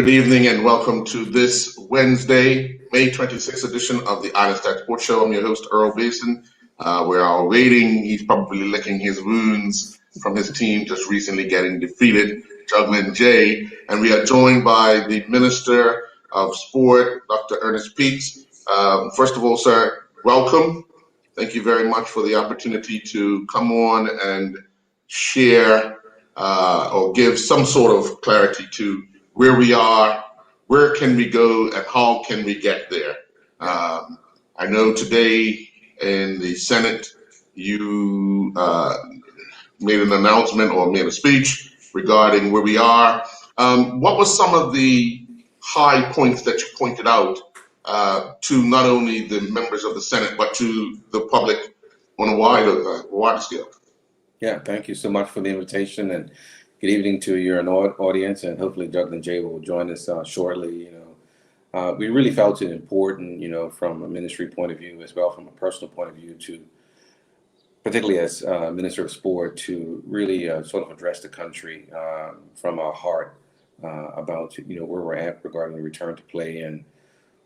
Good evening and welcome to this Wednesday, May 26th edition of the Island Stat Sports Show. I'm your host, Earl Basin. We're all waiting. He's probably licking his wounds from his team just recently getting defeated, Juggling Jay. And we are joined by the Minister of Sport, Dr. Ernest Peets. First of all, sir, welcome. Thank you very much for the opportunity to come on and share or give some sort of clarity to where we are, where can we go, and how can we get there. I know today in the Senate you made an announcement or made a speech regarding where we are. What were some of the high points that you pointed out to not only the members of the Senate, but to the public on a wider scale? Yeah, thank you so much for the invitation, and good evening to your audience, and hopefully Juggling Jay will join us shortly. We really felt it important, from a ministry point of view as well, from a personal point of view, to particularly as Minister of Sport, to really sort of address the country from our heart about where we're at regarding the return to play and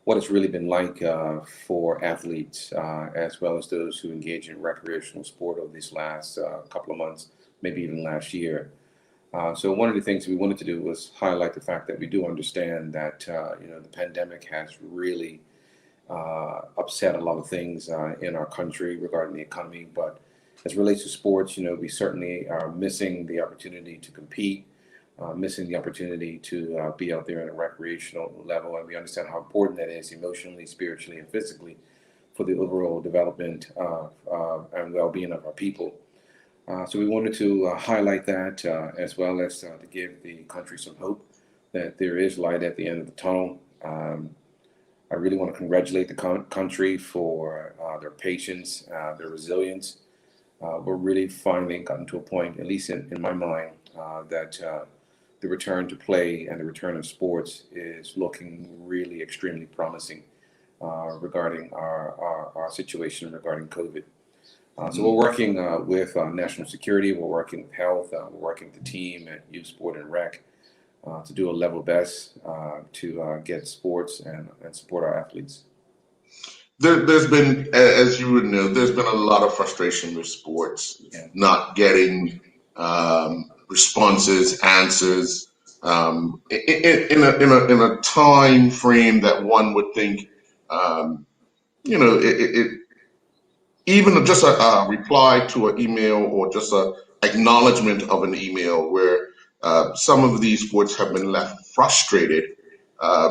what it's really been like for athletes as well as those who engage in recreational sport over these last couple of months, maybe even last year. So one of the things we wanted to do was highlight the fact that we do understand that the pandemic has really upset a lot of things in our country regarding the economy. But as it relates to sports, we certainly are missing the opportunity to compete, missing the opportunity to be out there at a recreational level. And we understand how important that is emotionally, spiritually, and physically for the overall development and well-being of our people. So we wanted to highlight that as well as to give the country some hope that there is light at the end of the tunnel. I really want to congratulate the country for their patience, their resilience. We're really finally gotten to a point, at least in my mind, that the return to play and the return of sports is looking really extremely promising regarding our situation regarding COVID. So we're working with national security, we're working with health, we're working with the team at Youth Sport and Rec to do a level best to get sports and support our athletes. There's been, as you would know, there's been a lot of frustration with sports, not getting responses, answers in a time frame that one would think, even just a reply to an email or just a acknowledgement of an email where some of these sports have been left frustrated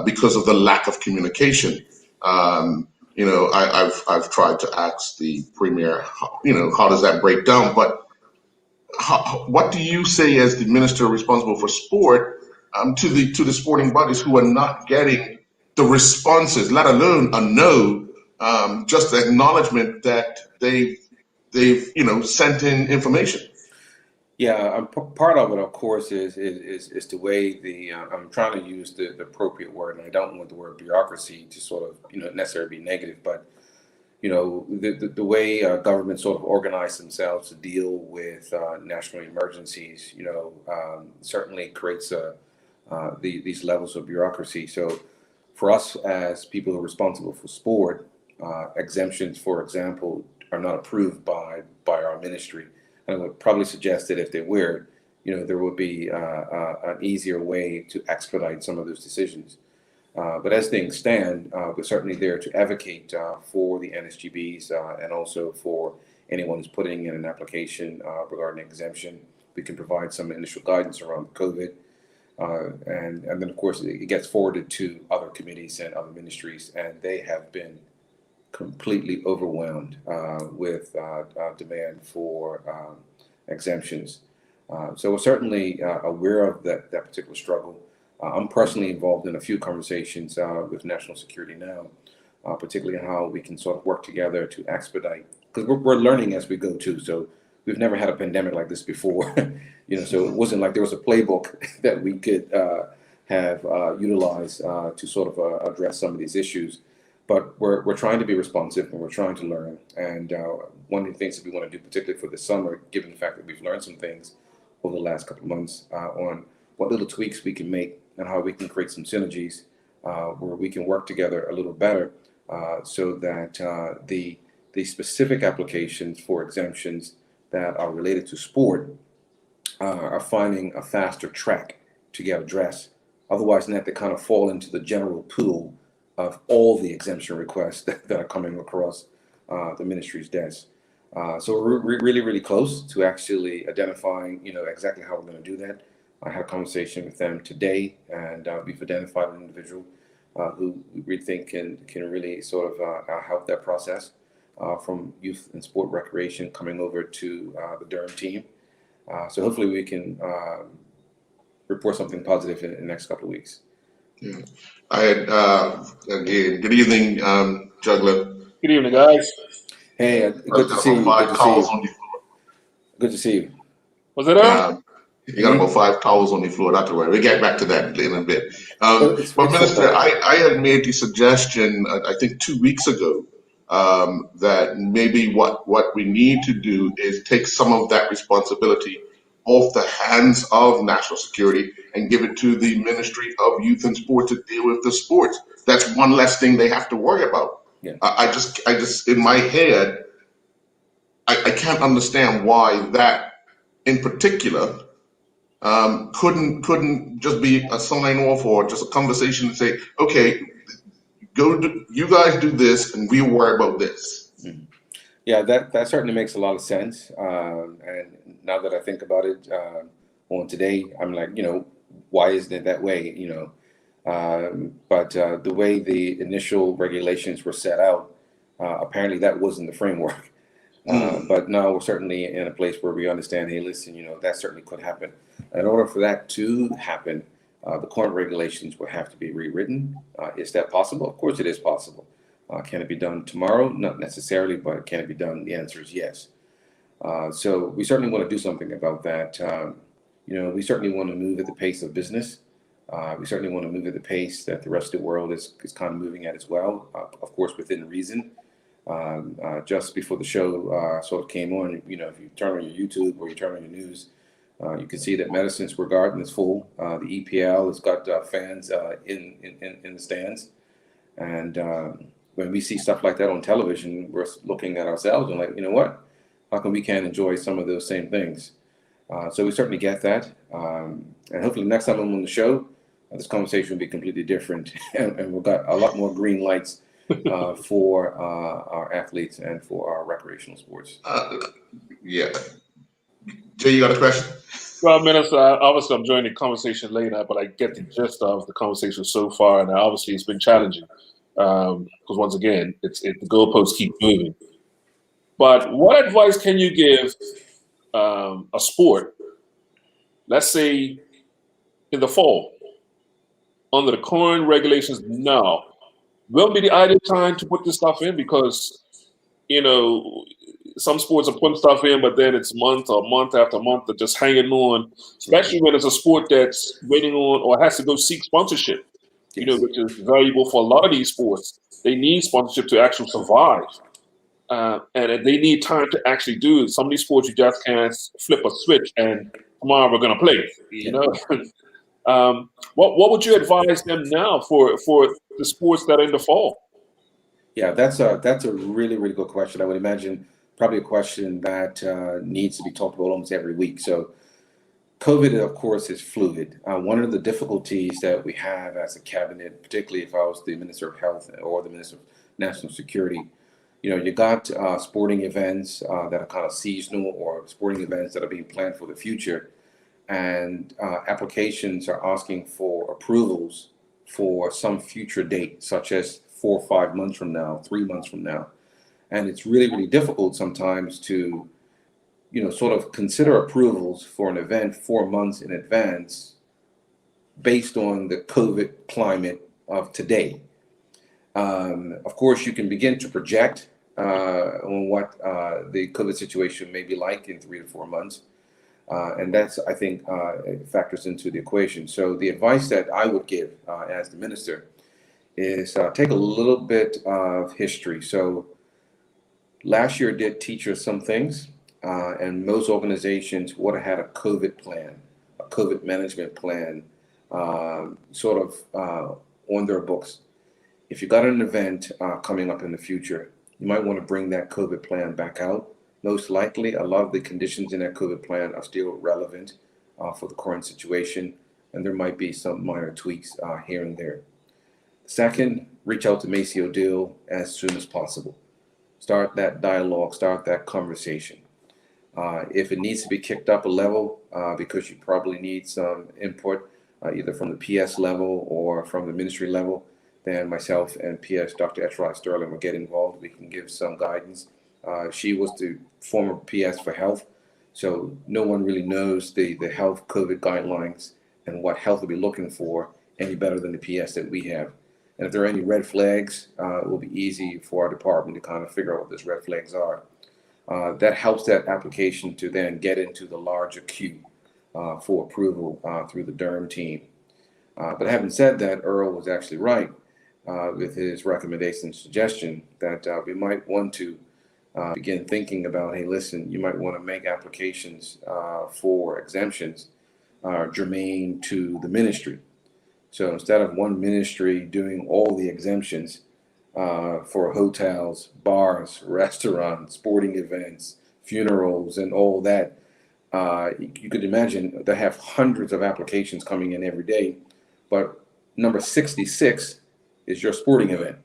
because of the lack of communication. I've tried to ask the premier, how does that break down? But what do you say as the minister responsible for sport to the sporting bodies who are not getting the responses, let alone a no? Just the acknowledgement that they've sent in information. Yeah, part of it, of course, is the way I'm trying to use the appropriate word, and I don't want the word bureaucracy to sort of necessarily be negative, but the way government sort of organize themselves to deal with national emergencies, certainly creates these levels of bureaucracy. So for us as people who are responsible for sport, exemptions, for example, are not approved by our ministry. And I would probably suggest that if they were, there would be an easier way to expedite some of those decisions. But as things stand, we're certainly there to advocate for the NSGBs and also for anyone who's putting in an application regarding exemption. We can provide some initial guidance around COVID. And then, of course, it gets forwarded to other committees and other ministries, and they have been completely overwhelmed with demand for exemptions. So we're certainly aware of that particular struggle. I'm personally involved in a few conversations with national security now, particularly how we can sort of work together to expedite, because we're learning as we go too. So we've never had a pandemic like this before, so it wasn't like there was a playbook that we could have utilized to sort of address some of these issues. But we're trying to be responsive, and we're trying to learn. And one of the things that we want to do, particularly for this summer, given the fact that we've learned some things over the last couple of months on what little tweaks we can make and how we can create some synergies where we can work together a little better so that the specific applications for exemptions that are related to sport are finding a faster track to get addressed. Otherwise, they have to kind of fall into the general pool of all the exemption requests that are coming across the ministry's desk. So we're really, really close to actually identifying, exactly how we're going to do that. I had a conversation with them today, and we've identified an individual who we think can really sort of help that process from youth and sport recreation coming over to the Durham team. So hopefully we can report something positive in the next couple of weeks. Yeah. I had, again, good evening, Juggler. Good evening, guys. Hey, good to see you. Good to see you. Good to see you. Was it up? You got about 5 towels on the floor. Not to worry. We'll get back to that in a bit. But Minister, I had made the suggestion, I think 2 weeks ago, that maybe what we need to do is take some of that responsibility off the hands of national security and give it to the Ministry of Youth and Sport to deal with the sports. That's one less thing they have to worry about. Yeah. I just in my head, I can't understand why that in particular couldn't just be a sign off or just a conversation to say, okay, you guys do this and we worry about this. Mm-hmm. Yeah, that certainly makes a lot of sense. And now that I think about it on today, I'm like, why isn't it that way? But the way the initial regulations were set out, apparently that wasn't the framework. But now we're certainly in a place where we understand, hey, listen, that certainly could happen. In order for that to happen, the current regulations would have to be rewritten. Is that possible? Of course it is possible. Can it be done tomorrow? Not necessarily, but can it be done? The answer is yes. So we certainly want to do something about that. We certainly want to move at the pace of business. We certainly want to move at the pace that the rest of the world is kind of moving at as well, of course, within reason. Just before the show sort of came on, if you turn on your YouTube or you turn on your news, you can see that Madison Square Garden is full. The EPL has got fans in the stands. And when we see stuff like that on television, we're looking at ourselves and like, what? How come we can't enjoy some of those same things? So we certainly get that. And hopefully next time I'm on the show, this conversation will be completely different. and we've got a lot more green lights for our athletes and for our recreational sports. Yeah. Jay, you got a question? Well, Minister, obviously I'm joining the conversation later, but I get the gist of the conversation so far, and obviously it's been challenging because once again, the goalposts keep moving. But what advice can you give a sport, let's say in the fall, under the current regulations now, will be the ideal time to put this stuff in? Because, some sports are putting stuff in, but then it's month after month of just hanging on, especially when it's a sport that's waiting on or has to go seek sponsorship, which is valuable for a lot of these sports. They need sponsorship to actually survive. And they need time to actually do it. Some of these sports, you just can't flip a switch and tomorrow we're going to play, What would you advise them now for the sports that are in the fall? Yeah, that's a really, really good question. I would imagine probably a question that needs to be talked about almost every week. So COVID, of course, is fluid. One of the difficulties that we have as a cabinet, particularly if I was the Minister of Health or the Minister of National Security, you got sporting events that are kind of seasonal or sporting events that are being planned for the future. And applications are asking for approvals for some future date, such as 4 or 5 months from now, 3 months from now. And it's really, really difficult sometimes to, sort of consider approvals for an event 4 months in advance based on the COVID climate of today. Of course, you can begin to project on what the COVID situation may be like in 3 to 4 months. And that's, I think, factors into the equation. So the advice that I would give as the minister is take a little bit of history. So last year did teach us some things, and most organizations would have had a COVID plan, a COVID management plan sort of on their books. If you got an event coming up in the future, you might want to bring that COVID plan back out. Most likely, a lot of the conditions in that COVID plan are still relevant for the current situation, and there might be some minor tweaks here and there. Second, reach out to Macy O'Dill as soon as possible. Start that dialogue, start that conversation. If it needs to be kicked up a level because you probably need some input either from the PS level or from the ministry level, then myself and PS, Dr. Etrod Sterling, will get involved. We can give some guidance. She was the former PS for health, so no one really knows the health COVID guidelines and what health will be looking for any better than the PS that we have. And if there are any red flags, it will be easy for our department to kind of figure out what those red flags are. That helps that application to then get into the larger queue for approval through the DERM team. But having said that, Earl was actually right with his recommendation and suggestion that we might want to begin thinking about, hey, listen, you might want to make applications for exemptions germane to the ministry. So instead of one ministry doing all the exemptions for hotels, bars, restaurants, sporting events, funerals, and all that, you could imagine they have hundreds of applications coming in every day, but number 66 is your sporting event.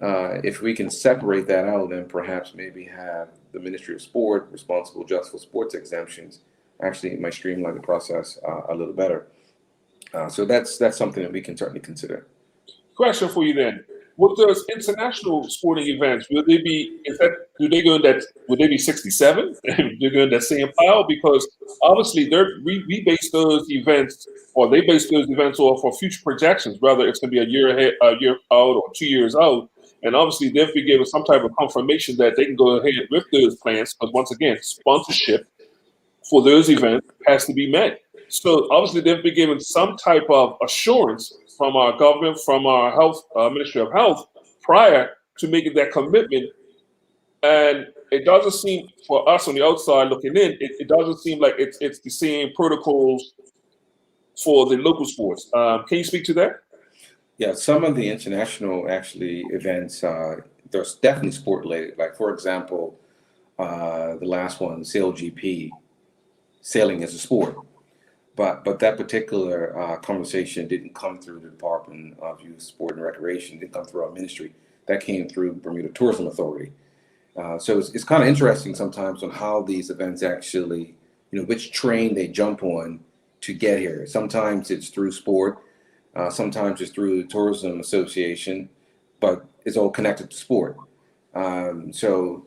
If we can separate that out and perhaps maybe have the Ministry of Sport responsible just for sports exemptions, actually it might streamline the process a little better. So that's something that we can certainly consider. Question for you then: with those international sporting events, will they be? Would they be 67? They're going that same pile, because obviously we base those events, or they base those events off for future projections, whether it's going to be a year ahead, a year out, or 2 years out. And obviously they'll be given some type of confirmation that they can go ahead with those plans. But once again, sponsorship for those events has to be met. So obviously they've been given some type of assurance from our government, from our health Ministry of Health, prior to making that commitment. And it doesn't seem, for us on the outside looking in, it doesn't seem like it's the same protocols for the local sports. Can you speak to that? Yeah, some of the international actually events, there's definitely sport related. Like for example, the last one, SailGP, sailing is a sport. But that particular conversation didn't come through the Department of Youth, Sport and Recreation, didn't come through our ministry. That came through Bermuda Tourism Authority. So it's kind of interesting sometimes on how these events actually, which train they jump on to get here. Sometimes it's through sport, sometimes it's through the Tourism Association, but it's all connected to sport. So,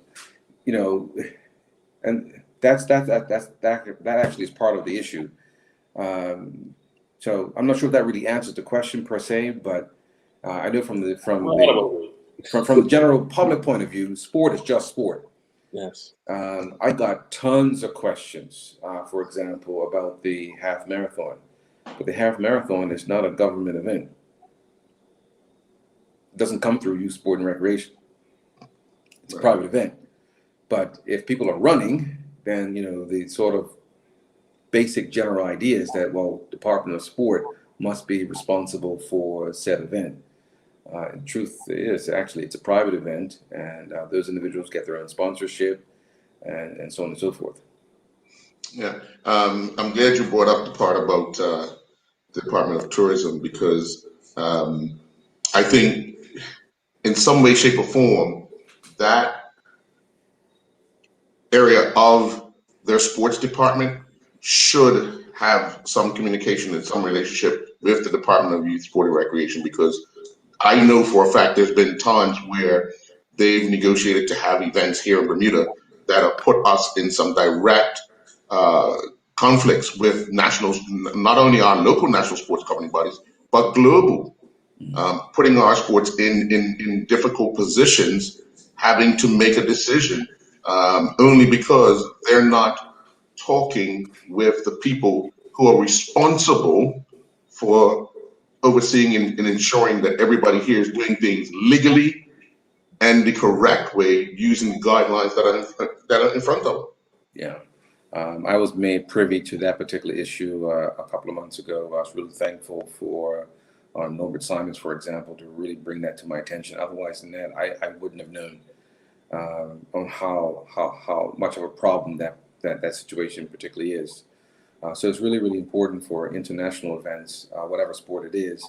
and that actually is part of the issue. So I'm not sure if that really answers the question per se, but I know from the general public point of view, sport is just sport. Yes. I got tons of questions, for example, about the half marathon. But the half marathon is not a government event. It doesn't come through youth, sport, and recreation. It's a private event. But if people are running, then the sort of basic general idea is that, well, Department of Sport must be responsible for said event. The truth is, actually, it's a private event, and those individuals get their own sponsorship and so on and so forth. Yeah, I'm glad you brought up the part about the Department of Tourism, because I think in some way, shape, or form, that area of their sports department should have some communication and some relationship with the Department of Youth, Sport, and Recreation, because I know for a fact there's been times where they've negotiated to have events here in Bermuda that have put us in some direct conflicts with nationals, not only our local national sports governing bodies, but global, putting our sports in difficult positions, having to make a decision only because they're not talking with the people who are responsible for overseeing and ensuring that everybody here is doing things legally and the correct way, using the guidelines that are in front of them. Yeah. I was made privy to that particular issue a couple of months ago. I was really thankful for Norbert Simons, for example, to really bring that to my attention. Otherwise than that, I wouldn't have known on how much of a problem that situation particularly is. So it's really, really important for international events, whatever sport it is,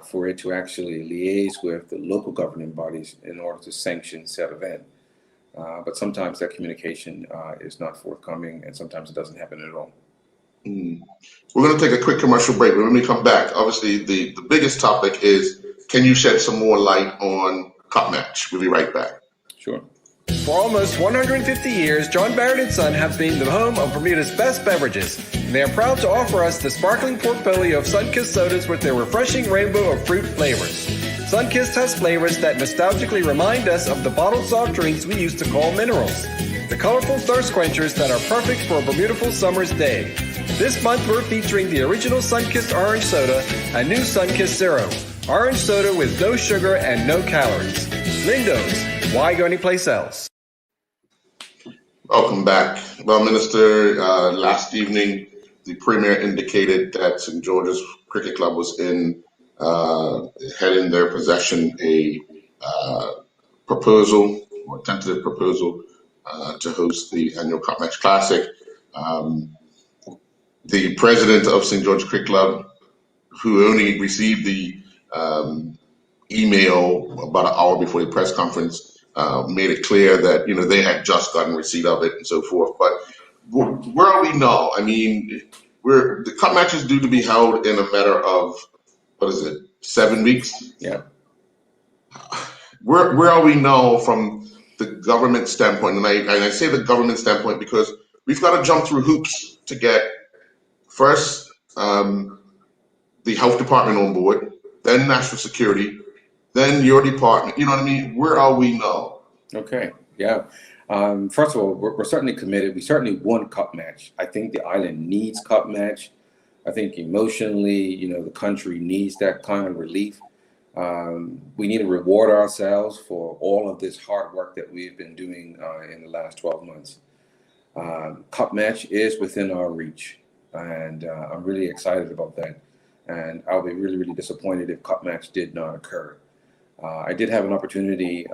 for it to actually liaise with the local governing bodies in order to sanction said event. But sometimes that communication is not forthcoming, and sometimes it doesn't happen at all. We're going to take a quick commercial break, but when we come back, obviously the biggest topic is, can you shed some more light on Cup Match? We'll be right back. Sure. For almost 150 years, John Barrett & Son have been the home of Bermuda's best beverages. And they are proud to offer us the sparkling portfolio of Sunkist sodas with their refreshing rainbow of fruit flavors. Sunkist has flavors that nostalgically remind us of the bottled soft drinks we used to call minerals. The colorful thirst quenchers that are perfect for a beautiful summer's day. This month we're featuring the original Sunkist Orange Soda and new Sunkist Zero. Orange soda with no sugar and no calories. Lindo's, why go anyplace else? Welcome back. Well, Minister, last evening, the Premier indicated that St. George's Cricket Club was had in their possession a proposal, or tentative proposal, to host the annual Cup Match Classic. The president of St. George's Cricket Club, who only received the email about an hour before the press conference, made it clear that they had just gotten receipt of it and so forth. But where are we now? I mean, the Cup Match is due to be held in a matter of 7 weeks? Yeah. Where are we now from the government standpoint? And I say the government standpoint because we've got to jump through hoops to get first the health department on board, then national security, then your department. You know what I mean? Where are we now? Okay. Yeah. First of all, we're certainly committed. We certainly want Cup Match. I think the island needs Cup Match. I think emotionally, the country needs that kind of relief. We need to reward ourselves for all of this hard work that we've been doing in the last 12 months. Cup Match is within our reach, and I'm really excited about that. And I'll be really, really disappointed if Cup Match did not occur. I did have an opportunity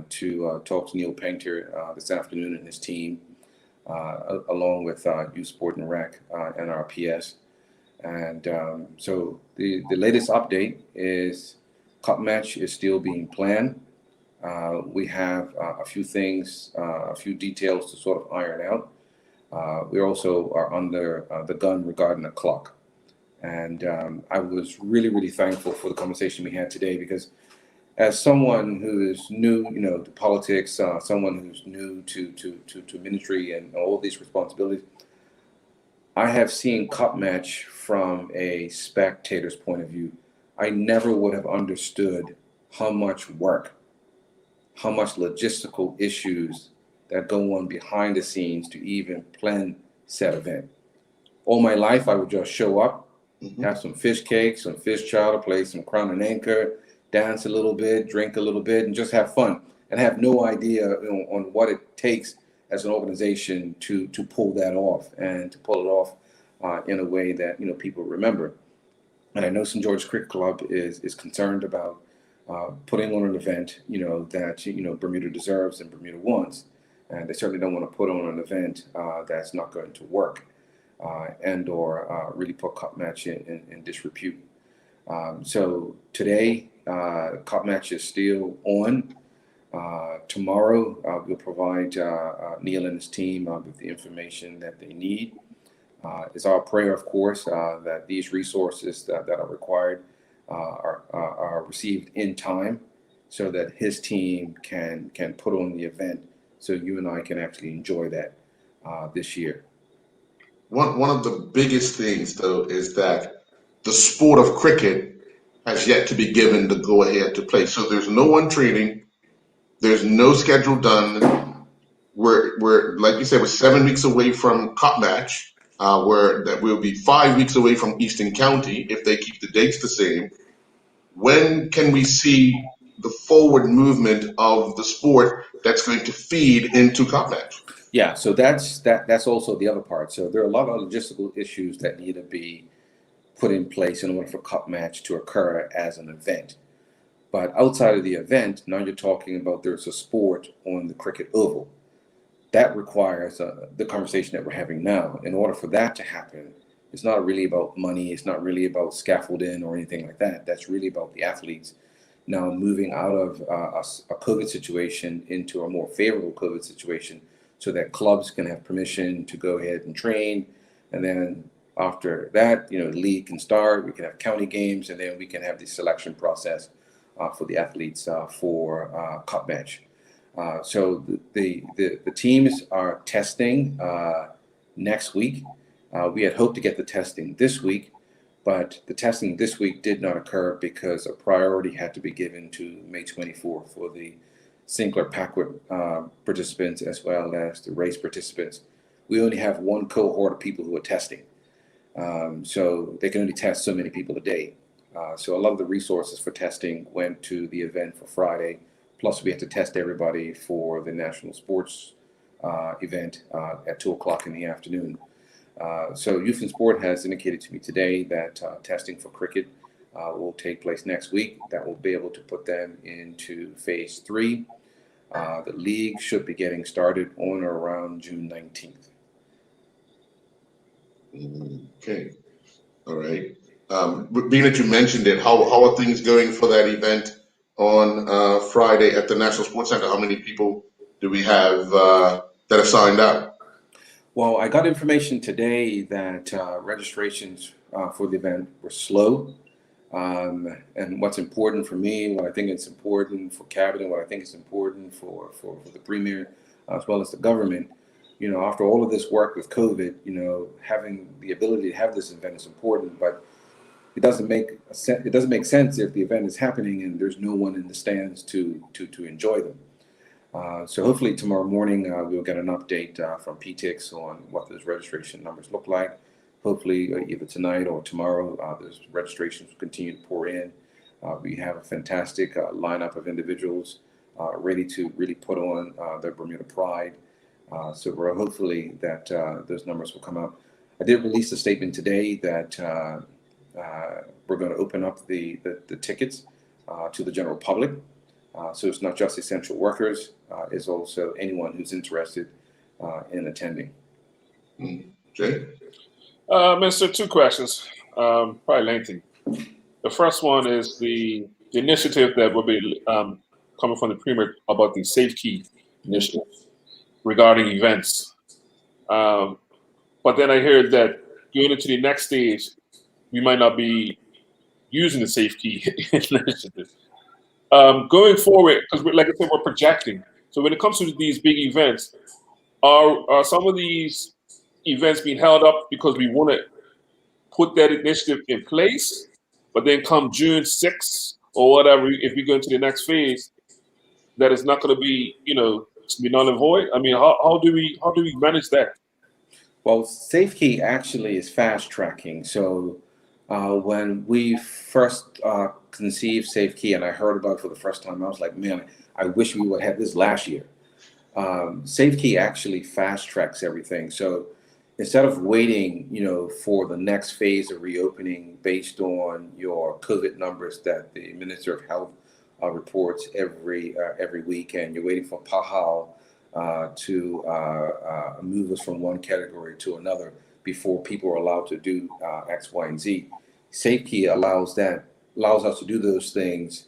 to talk to Neil Painter this afternoon and his team, along with Youth Sport and Rec and our PS. And so the latest update is Cup Match is still being planned. We have a few things, a few details to sort of iron out. We also are under the gun regarding the clock. And I was really, really thankful for the conversation we had today, because as someone who is new, to politics, someone who's new to ministry and all these responsibilities, I have seen Cup Match from a spectator's point of view. I never would have understood how much work, how much logistical issues that go on behind the scenes to even plan said event. All my life, I would just show up, have some fish cakes, some fish chowder, play some Crown and Anchor, dance a little bit, drink a little bit, and just have fun, and have no idea on what it takes as an organization to pull that off, and to pull it off in a way that people remember. And I know St. George's Cricket Club is concerned about putting on an event that Bermuda deserves and Bermuda wants, and they certainly don't want to put on an event that's not going to work and or really put Cup Match in disrepute. So today, Cup Match is still on. Tomorrow, we'll provide Neil and his team with the information that they need. It's our prayer, of course, that these resources that are required are received in time, so that his team can put on the event, so you and I can actually enjoy that this year. One of the biggest things, though, is that the sport of cricket has yet to be given the go-ahead to play. So there's no one training. There's no schedule done. We're like you said, we're 7 weeks away from Cup Match, where that will be 5 weeks away from Eastern County if they keep the dates the same. When can we see the forward movement of the sport that's going to feed into Cup Match? Yeah, so that's also the other part. So there are a lot of logistical issues that need to be put in place in order for Cup Match to occur as an event. But outside of the event, now you're talking about there's a sport on the cricket oval. That requires the conversation that we're having now. In order for that to happen, it's not really about money. It's not really about scaffolding or anything like that. That's really about the athletes now moving out of a COVID situation into a more favorable COVID situation so that clubs can have permission to go ahead and train. And then after that, the league can start, we can have county games, and then we can have the selection process for the athletes for Cup Match. So the teams are testing next week. We had hoped to get the testing this week, but the testing this week did not occur because a priority had to be given to May 24th for the Sinclair Packwood participants as well as the race participants. We only have one cohort of people who are testing. So they can only test so many people a day. So a lot of the resources for testing went to the event for Friday. Plus, we had to test everybody for the national sports event at 2:00 in the afternoon. So Youth and Sport has indicated to me today that testing for cricket will take place next week. That will be able to put them into phase 3. The league should be getting started on or around June 19th. Okay. All right. Being that you mentioned it, how are things going for that event on Friday at the National Sports Center? How many people do we have that have signed up? Well, I got information today that registrations for the event were slow. And what's important for me, what I think it's important for Cabinet, what I think is important for the Premier, as well as the government, after all of this work with COVID, having the ability to have this event is important, but it doesn't make sense if the event is happening and there's no one in the stands to enjoy them. So hopefully tomorrow morning we'll get an update from PTIX on what those registration numbers look like. Hopefully either tonight or tomorrow, those registrations will continue to pour in. We have a fantastic lineup of individuals ready to really put on their Bermuda pride. So we're hopefully that those numbers will come up. I did release a statement today that we're going to open up the tickets to the general public. So it's not just essential workers, it's also anyone who's interested in attending. Jay? Minister, 2 questions, probably lengthy. The first one is the initiative that will be coming from the Premier about the Safe Key initiative regarding events. But then I heard that going into the next stage, we might not be using the Safe Key initiative. Going forward, because like I said, we're projecting. So when it comes to these big events, are some of these events being held up because we want to put that initiative in place, but then come June 6th or whatever, if we go into the next phase, that is not going to be, to be null and void? I mean, how do we manage that? Well, Safe Key actually is fast tracking. So when we first conceived Safe Key and I heard about it for the first time, I was like, man, I wish we would have this last year. Safe Key actually fast tracks everything. So instead of waiting, for the next phase of reopening based on your COVID numbers that the Minister of Health reports every week, and you're waiting for PAHAL to move us from one category to another before people are allowed to do X, Y, and Z. Safe Key allows us to do those things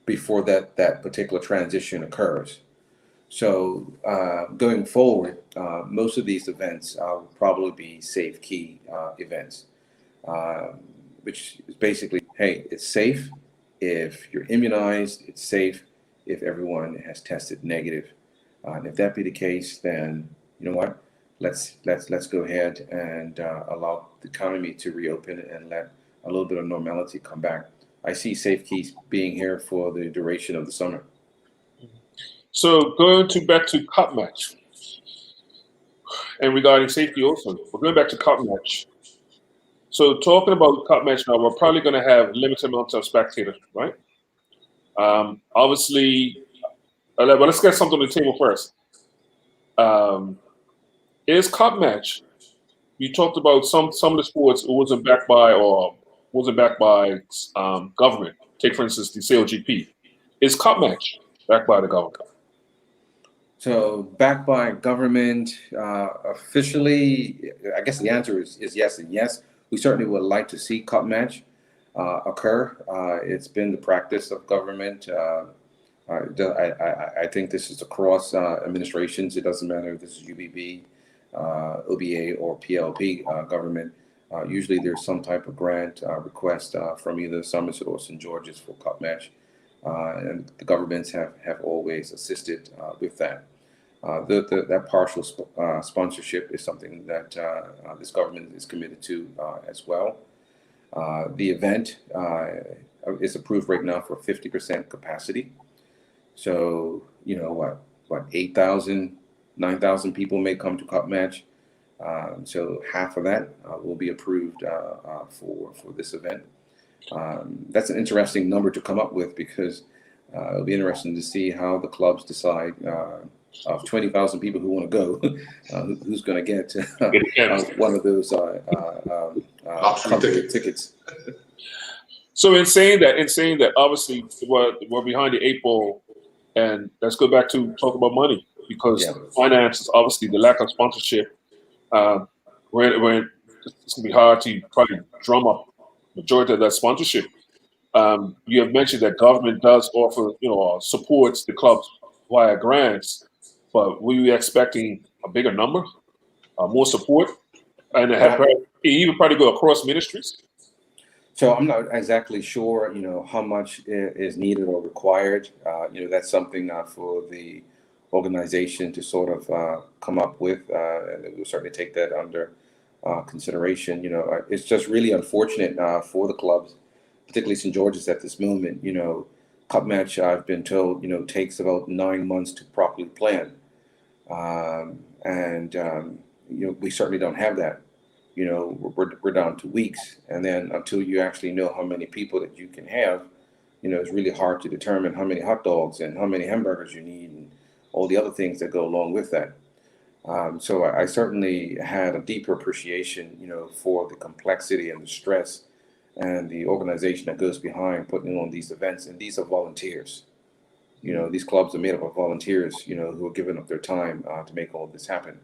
before that particular transition occurs. So going forward, most of these events will probably be Safe Key events, which is basically, hey, it's safe if you're immunized, it's safe if everyone has tested negative. And if that be the case, then you know what? Let's go ahead and allow the economy to reopen and let a little bit of normality come back. I see Safe Keys being here for the duration of the summer. So going back to Cup Match, and regarding safety also, we're going back to Cup Match. So talking about Cup Match now, we're probably going to have limited amounts of spectators, right? Obviously, well, let's get something on the table first. Is Cup Match? You talked about some of the sports it wasn't backed by government. Take for instance the CLGP. Is Cup Match backed by the government? So backed by government officially, I guess the answer is yes and yes. We certainly would like to see Cup Match occur. It's been the practice of government. I think this is across administrations. It doesn't matter if this is UBB, OBA, or PLP government. Usually there's some type of grant request from either Somerset or St. George's for Cup Match. And the governments have always assisted with that. That partial sponsorship is something that this government is committed to as well. The event is approved right now for 50% capacity. So, what 8,000, 9,000 people may come to Cup Match. So half of that will be approved for this event. That's an interesting number to come up with because it'll be interesting to see how the clubs decide of 20,000 people who want to go, who's going to get one of those comfortable tickets. So in saying that, obviously we're behind the 8 ball, and let's go back to talk about money because finances, obviously the lack of sponsorship, when it's gonna be hard to probably drum up majority of that sponsorship. You have mentioned that government does offer, supports the clubs via grants, but were you expecting a bigger number, more support, and even probably go across ministries? So I'm not exactly sure, how much is needed or required. That's something for the organization to sort of come up with, and we'll certainly take that under consideration. It's just really unfortunate for the clubs, particularly St. George's at this moment. Cup Match, I've been told, takes about 9 months to properly plan, and we certainly don't have that. We're down to weeks, and then until you actually know how many people that you can have, it's really hard to determine how many hot dogs and how many hamburgers you need and all the other things that go along with that. So I certainly had a deeper appreciation, for the complexity and the stress and the organization that goes behind putting on these events. And these are volunteers. These clubs are made up of volunteers, who are giving up their time to make all this happen.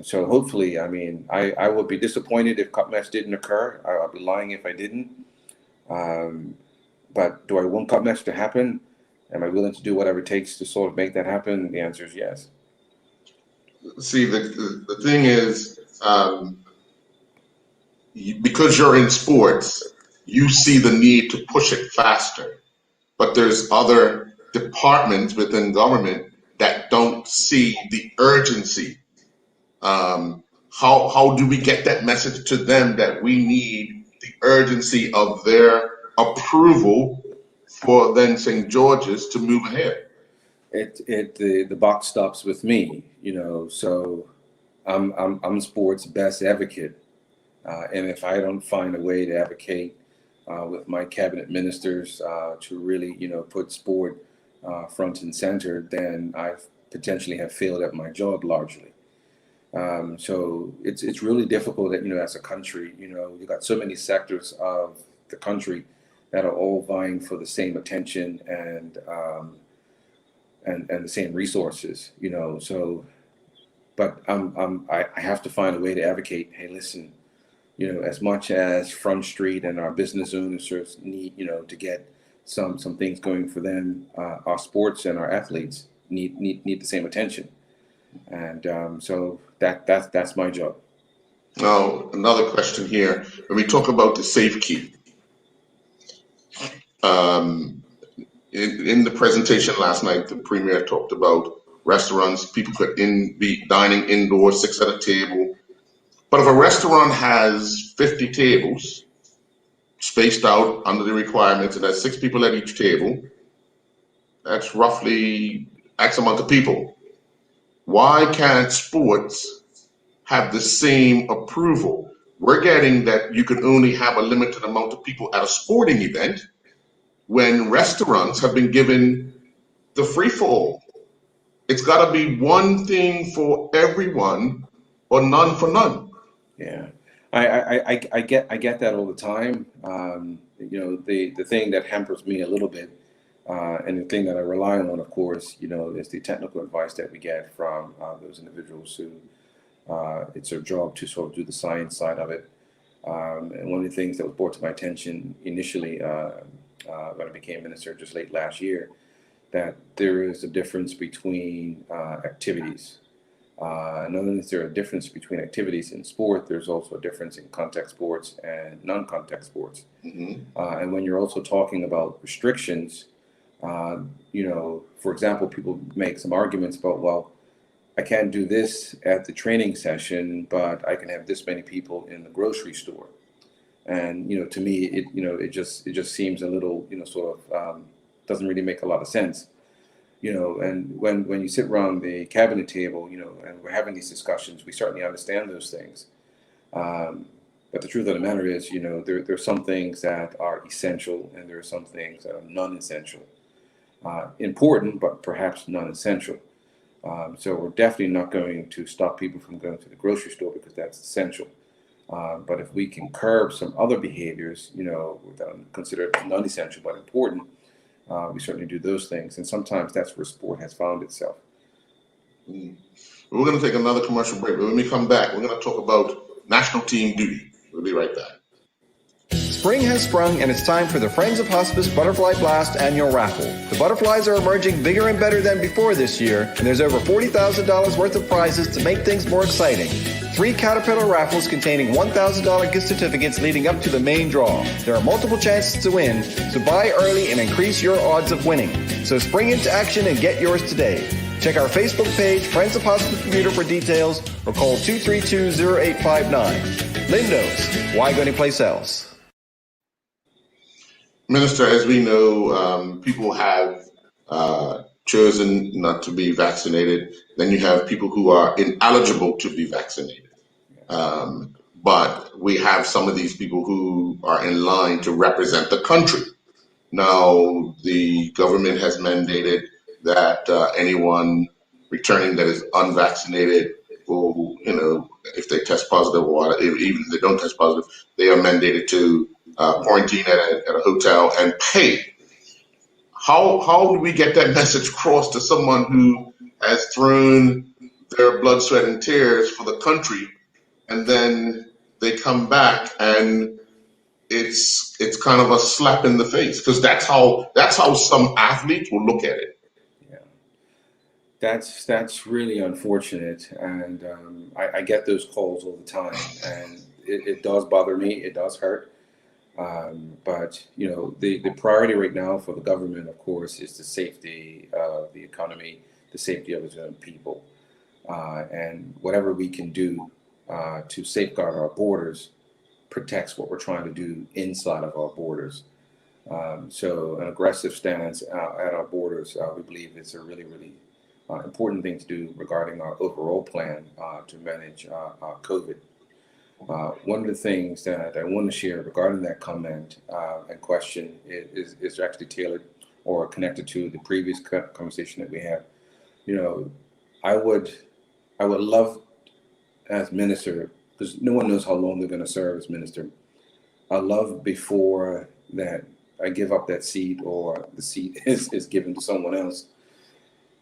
So hopefully, I would be disappointed if Cup Match didn't occur. I'd be lying if I didn't. But do I want Cup Match to happen? Am I willing to do whatever it takes to sort of make that happen? The answer is yes. See, the thing is, because you're in sports, you see the need to push it faster. But there's other departments within government that don't see the urgency. How do we get that message to them that we need the urgency of their approval for then St. George's to move ahead? The box stops with me, so I'm sports best advocate. And if I don't find a way to advocate with my cabinet ministers to really, put sport front and center, then I potentially have failed at my job largely. So it's really difficult that, as a country, you've got so many sectors of the country that are all vying for the same attention and the same resources, so, but I have to find a way to advocate, hey, listen, as much as Front Street and our business owners need, to get some things going for them, our sports and our athletes need the same attention. And so that's my job. Now, another question here. When we talk about the safe keep, in the presentation last night, the Premier talked about restaurants, people could be dining indoors, 6 at a table. But if a restaurant has 50 tables spaced out under the requirements and has 6 people at each table, that's roughly X amount of people. Why can't sports have the same approval? We're getting that you can only have a limited amount of people at a sporting event when restaurants have been given the free-for-all. It's got to be one thing for everyone or none for none. Yeah, I get that all the time. The thing that hampers me a little bit, and the thing that I rely on, of course, is the technical advice that we get from those individuals who it's their job to sort of do the science side of it. And one of the things that was brought to my attention initially when I became minister just late last year, that there is a difference between activities. Not only is there a difference between activities in sport, there's also a difference in contact sports and non-contact sports. And when you're also talking about restrictions, for example, people make some arguments about, well, I can't do this at the training session, but I can have this many people in the grocery store. And to me, it just seems a little, doesn't really make a lot of sense. And when you sit around the cabinet table, and we're having these discussions, we certainly understand those things. But the truth of the matter is, there are some things that are essential and there are some things that are non-essential. Important, but perhaps non-essential. So we're definitely not going to stop people from going to the grocery store because that's essential. But if we can curb some other behaviors, that are considered non-essential but important, we certainly do those things. And sometimes that's where sport has found itself. We're going to take another commercial break, but when we come back, we're going to talk about national team duty. We'll be right back. Spring has sprung, and it's time for the Friends of Hospice Butterfly Blast annual raffle. The butterflies are emerging bigger and better than before this year, and there's over $40,000 worth of prizes to make things more exciting. 3 Caterpillar raffles containing $1,000 gift certificates leading up to the main draw. There are multiple chances to win, so buy early and increase your odds of winning. So spring into action and get yours today. Check our Facebook page, Friends of Hospice Bermuda, for details, or call 232-0859. Lindos, why go anyplace else? Minister, as we know, people have chosen not to be vaccinated. Then you have people who are ineligible to be vaccinated. But we have some of these people who are in line to represent the country. Now, the government has mandated that anyone returning that is unvaccinated will, if they test positive or even if they don't test positive, they are mandated to quarantine at a hotel and pay. How do we get that message across to someone who has thrown their blood, sweat, and tears for the country, and then they come back and it's kind of a slap in the face? Because that's how some athletes will look at it. Yeah, that's really unfortunate, and I get those calls all the time, and it does bother me. It does hurt. But the priority right now for the government, of course, is the safety of the economy, the safety of its own people, and whatever we can do to safeguard our borders protects what we're trying to do inside of our borders. So an aggressive stance at our borders, we believe, is a really, really important thing to do regarding our overall plan to manage COVID. One of the things that I want to share regarding that comment and question is actually tailored or connected to the previous conversation that we had. I would love, as minister, because no one knows how long they're going to serve as minister. I love before that I give up that seat or the seat is given to someone else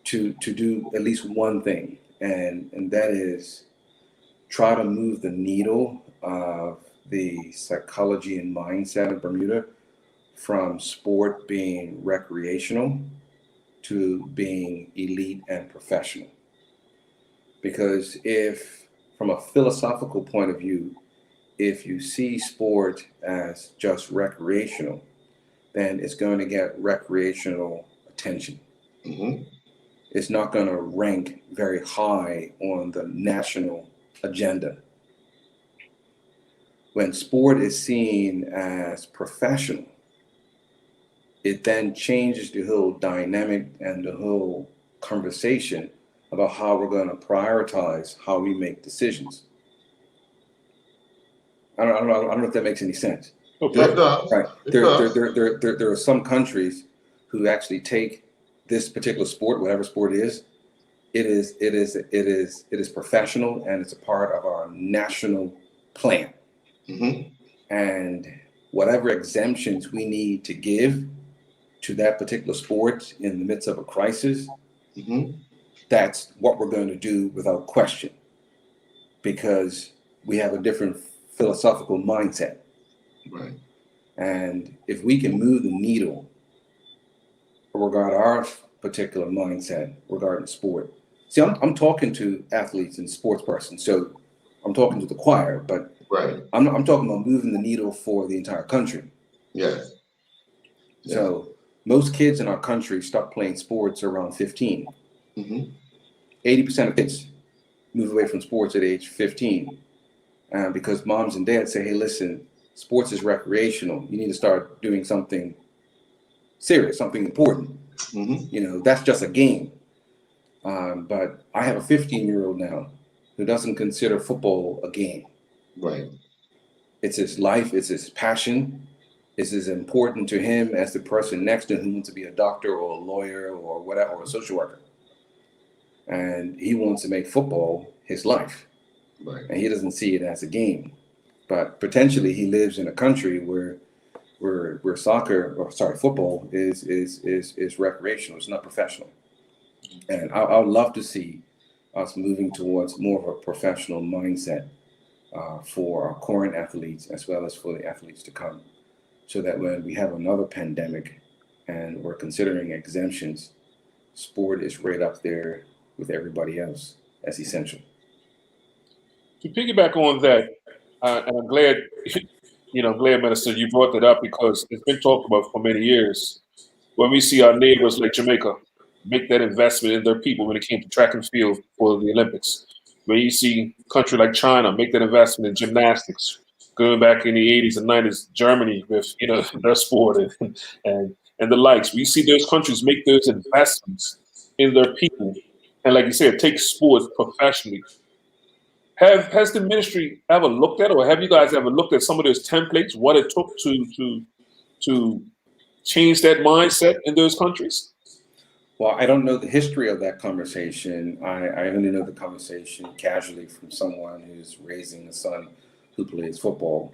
to do at least one thing, and that is try to move the needle of the psychology and mindset of Bermuda from sport being recreational to being elite and professional. Because if, from a philosophical point of view, if you see sport as just recreational, then it's going to get recreational attention. Mm-hmm. It's not going to rank very high on the national agenda. When sport is seen as professional, it then changes the whole dynamic and the whole conversation about how we're going to prioritize how we make decisions. I don't know if that makes any sense. Okay. It does. Right. It There does. are some countries who actually take this particular sport, whatever sport it is, it is professional, and it's a part of our national plan. Mm-hmm. And whatever exemptions we need to give to that particular sport in the midst of a crisis, Mm-hmm. that's what we're going to do without question, because we have a different philosophical mindset. Right. And if we can move the needle regarding our particular mindset regarding sport. See, I'm talking to athletes and sports persons, so I'm talking to the choir, but Right. I'm talking about moving the needle for the entire country. Yes. Yes. So most kids in our country start playing sports around 15. Mm-hmm. 80% of kids move away from sports at age 15 because moms and dads say, hey, listen, sports is recreational. You need to start doing something serious, something important. Mm-hmm. You know, that's just a game. But I have a 15-year-old now who doesn't consider football a game. Right. It's his life, it's his passion. It's as important to him as the person next to him who wants to be a doctor or a lawyer or whatever, or a social worker. And he wants to make football his life. Right. And he doesn't see it as a game. But potentially he lives in a country where football is recreational. It's not professional. And I would love to see us moving towards more of a professional mindset for our current athletes as well as for the athletes to come, so that when we have another pandemic and we're considering exemptions, sport is right up there with everybody else as essential. To piggyback on that, and I'm glad, glad, Minister, you brought that up, because it's been talked about for many years. When we see our neighbors like Jamaica make that investment in their people when it came to track and field for the Olympics, when you see a country like China make that investment in gymnastics, going back in the 80s and 90s, Germany with their sport and the likes, we see those countries make those investments in their people, and like you said, take sports professionally. Has the ministry ever looked at, or have you guys ever looked at some of those templates, what it took to change that mindset in those countries? Well, I don't know the history of that conversation. I only know the conversation casually from someone who's raising a son who plays football.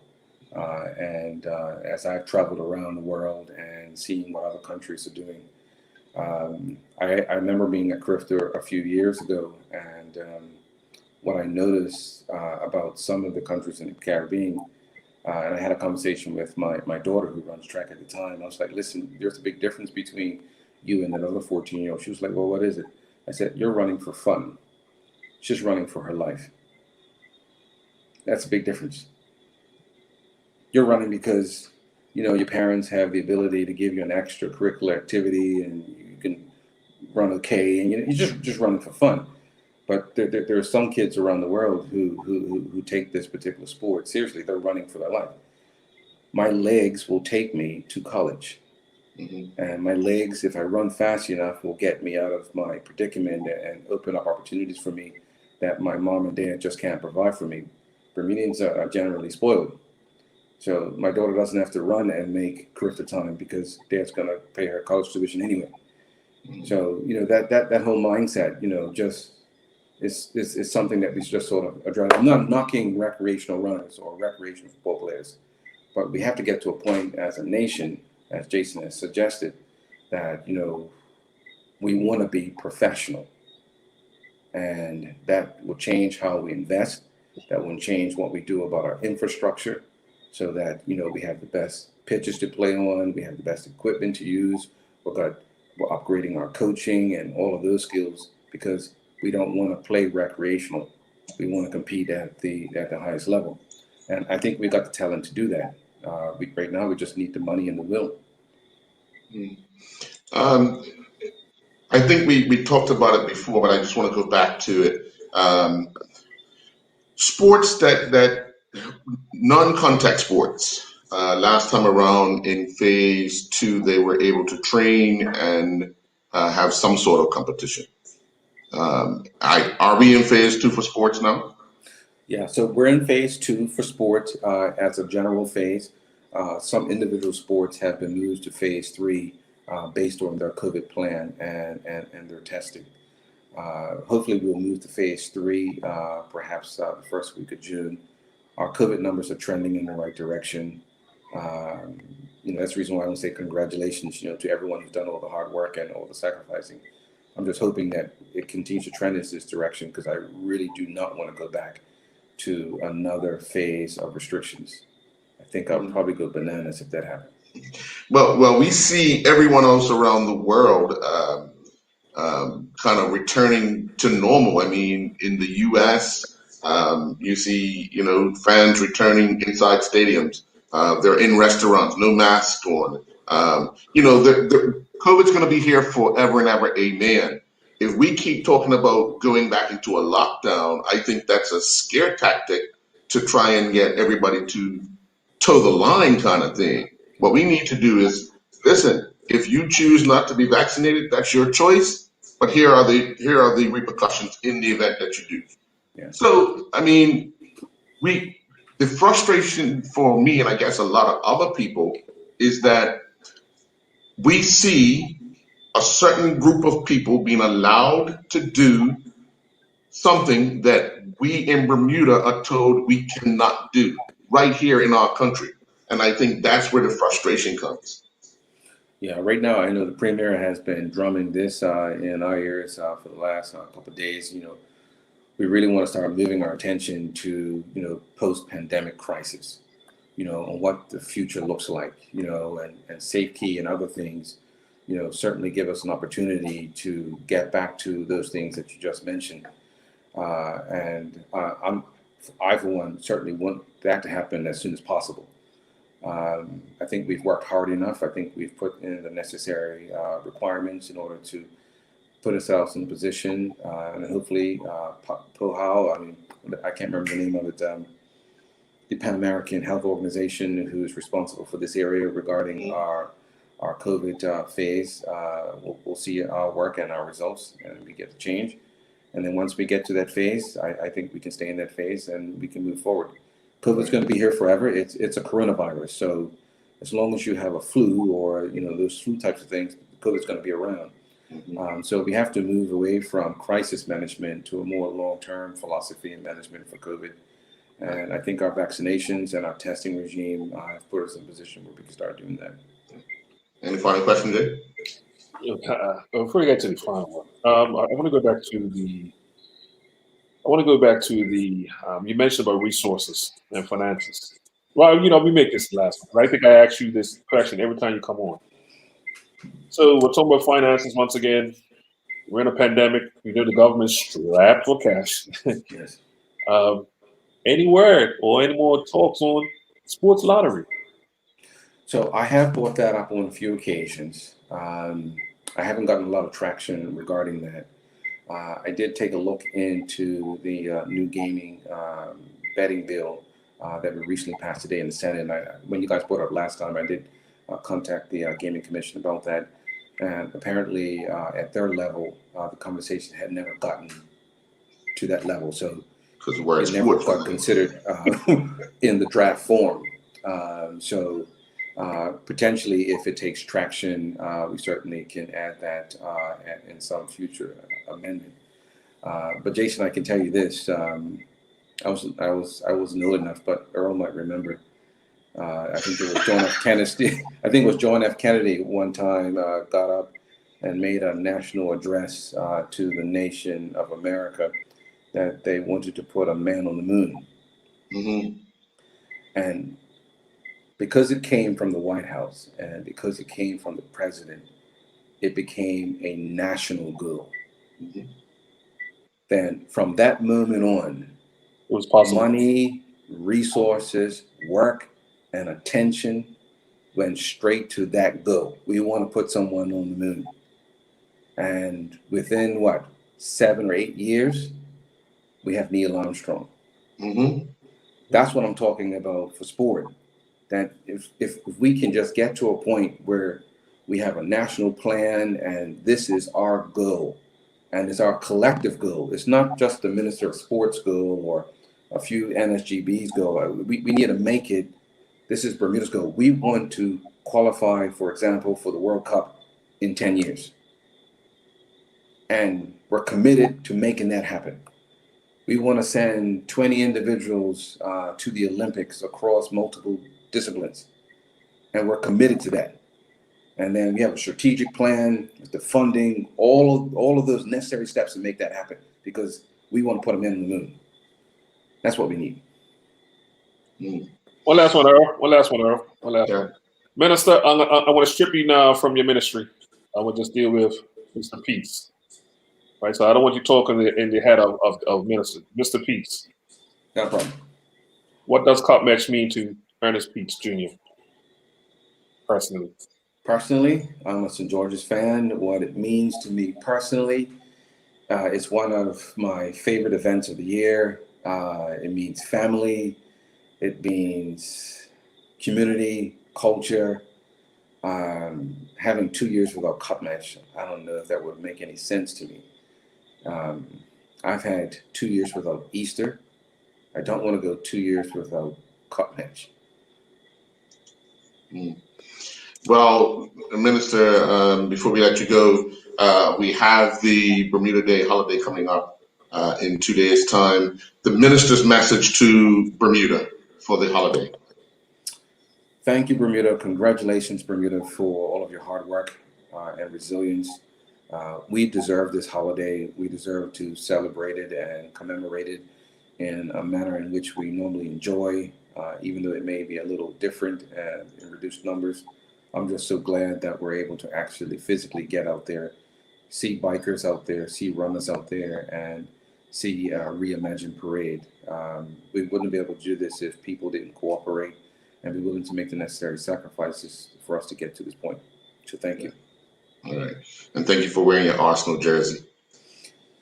And as I've traveled around the world and seeing what other countries are doing, I remember being at CRIFTA a few years ago, and what I noticed about some of the countries in the Caribbean, and I had a conversation with my daughter who runs track at the time. I was like, listen, there's a big difference between you and that other 14-year-old. She was like, well, what is it? I said, you're running for fun. She's running for her life. That's a big difference. You're running because, your parents have the ability to give you an extracurricular activity and you can run okay, and you're just running for fun. But there are some kids around the world who take this particular sport seriously. They're running for their life. My legs will take me to college. Mm-hmm. And my legs, if I run fast enough, will get me out of my predicament and open up opportunities for me that my mom and dad just can't provide for me. Bermudians are generally spoiled. So my daughter doesn't have to run and make CRIFTA time because dad's going to pay her college tuition anyway. Mm-hmm. So, that whole mindset, just is something that we just sort of address. I'm not knocking recreational runners or recreational football players, but we have to get to a point as a nation, as Jason has suggested, that, we want to be professional. And that will change how we invest. That will change what we do about our infrastructure so that, we have the best pitches to play on, we have the best equipment to use, we're upgrading our coaching and all of those skills, because we don't want to play recreational. We want to compete at the highest level. And I think we got the talent to do that. Right now, we just need the money and the will. I think we talked about it before, but I just want to go back to it. Sports that non-contact sports. Last time around in phase 2, they were able to train and have some sort of competition. Are we in phase 2 for sports now? Yeah, so we're in phase 2 for sports as a general phase. Some individual sports have been moved to phase 3 based on their COVID plan and their testing. Hopefully, we'll move to phase 3, perhaps the first week of June. Our COVID numbers are trending in the right direction. That's the reason why I want to say congratulations, to everyone who's done all the hard work and all the sacrificing. I'm just hoping that it continues to trend in this direction, because I really do not want to go back to another phase of restrictions. I think I'll probably go bananas if that happens. Well, we see everyone else around the world kind of returning to normal. I mean, in the U.S., you see, fans returning inside stadiums. They're in restaurants, no mask on. COVID's going to be here forever and ever. Amen. If we keep talking about going back into a lockdown, I think that's a scare tactic to try and get everybody to toe the line kind of thing. What we need to do is, listen, if you choose not to be vaccinated, that's your choice. But here are the repercussions in the event that you do. Yeah. So, I mean, the frustration for me, and I guess a lot of other people, is that we see a certain group of people being allowed to do something that we in Bermuda are told we cannot do right here in our country. And I think that's where the frustration comes. Yeah, right now I know the Premier has been drumming this in our ears for the last couple of days. We really want to start moving our attention to, post-pandemic crisis, on what the future looks like, and safety and other things, certainly give us an opportunity to get back to those things that you just mentioned. I, for one, certainly want that to happen as soon as possible. I think we've worked hard enough. I think we've put in the necessary requirements in order to put ourselves in a position, and hopefully, POHAO, I can't remember the name of it, the Pan American Health Organization, who is responsible for this area regarding our COVID phase. We'll see our work and our results, and we get to change. And then once we get to that phase, I think we can stay in that phase and we can move forward. COVID's going to be here forever. It's a coronavirus. So as long as you have a flu or, those flu types of things, COVID's going to be around. So we have to move away from crisis management to a more long-term philosophy and management for COVID. And I think our vaccinations and our testing regime have put us in a position where we can start doing that. Any final question, Jay? Before we get to the final one, I want to go back to the. You mentioned about resources and finances. Well, we make this last one, but I think I ask you this question every time you come on. So we're talking about finances once again. We're in a pandemic. We know the government's strapped for cash. Yes. Any word or any more talks on sports lottery? So I have brought that up on a few occasions. I haven't gotten a lot of traction regarding that. I did take a look into the new gaming betting bill that we recently passed today in the Senate. And when you guys brought it up last time, I did contact the Gaming Commission about that. And apparently at their level, the conversation had never gotten to that level. So it never got considered in the draft form. Potentially, if it takes traction, we certainly can add that in some future amendment. But Jason, I can tell you this: I wasn't old enough, but Earl might remember. I think it was John F. Kennedy. I think it was John F. Kennedy one time got up and made a national address to the nation of America that they wanted to put a man on the moon. Mm-hmm. And because it came from the White House and because it came from the president, it became a national goal. Mm-hmm. Then from that moment on, it was possible. Money, resources, work, and attention went straight to that goal. We want to put someone on the moon. And within 7 or 8 years, we have Neil Armstrong. Mm-hmm. That's what I'm talking about for sport. That if we can just get to a point where we have a national plan and this is our goal and it's our collective goal. It's not just the Minister of Sports goal or a few NSGB's goal. We need to make it, this is Bermuda's goal. We want to qualify, for example, for the World Cup in 10 years. and we're committed to making that happen. We want to send 20 individuals to the Olympics across multiple disciplines, and we're committed to that. And then we have a strategic plan with the funding, all of those necessary steps to make that happen, because we want to put them in the moon. That's what we need. One last one, Earl. One last one. Minister, I want to strip you now from your ministry. I want to just deal with Mr. Peace. Right, so I don't want you talking in the head of Minister. Mr. Peace. No problem. What does Cup Match mean to Ernest Peace Jr. personally? Personally, I'm a St. George's fan. What it means to me personally, it's one of my favorite events of the year. It means family. It means community, culture. Having 2 years without Cup Match, I don't know if that would make any sense to me. I've had 2 years without Easter. I don't want to go 2 years without Cup Match. Well, Minister, before we let you go, we have the Bermuda Day holiday coming up in 2 days' time. The minister's message to Bermuda for the holiday. Thank you, Bermuda. Congratulations, Bermuda, for all of your hard work and resilience. We deserve this holiday. We deserve to celebrate it and commemorate it in a manner in which we normally enjoy, even though it may be a little different and in reduced numbers. I'm just so glad that we're able to actually physically get out there, see bikers out there, see runners out there, and see a reimagined parade. We wouldn't be able to do this if people didn't cooperate and be willing to make the necessary sacrifices for us to get to this point. So thank you. All right. And thank you for wearing your Arsenal jersey.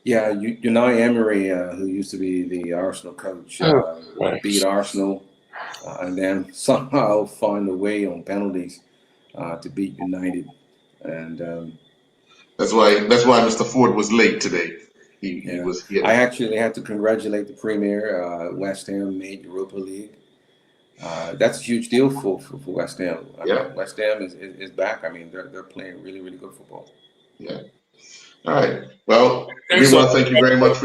Yeah, Unai Emery, who used to be the Arsenal coach, beat Arsenal and then somehow find a way on penalties to beat United. And that's why Mr. Ford was late today. I actually had to congratulate the Premier. West Ham made Europa League. That's a huge deal for West Ham. I mean, West Ham is back. I mean, they're playing really, really good football. Yeah. All right. Well, we want to thank you very much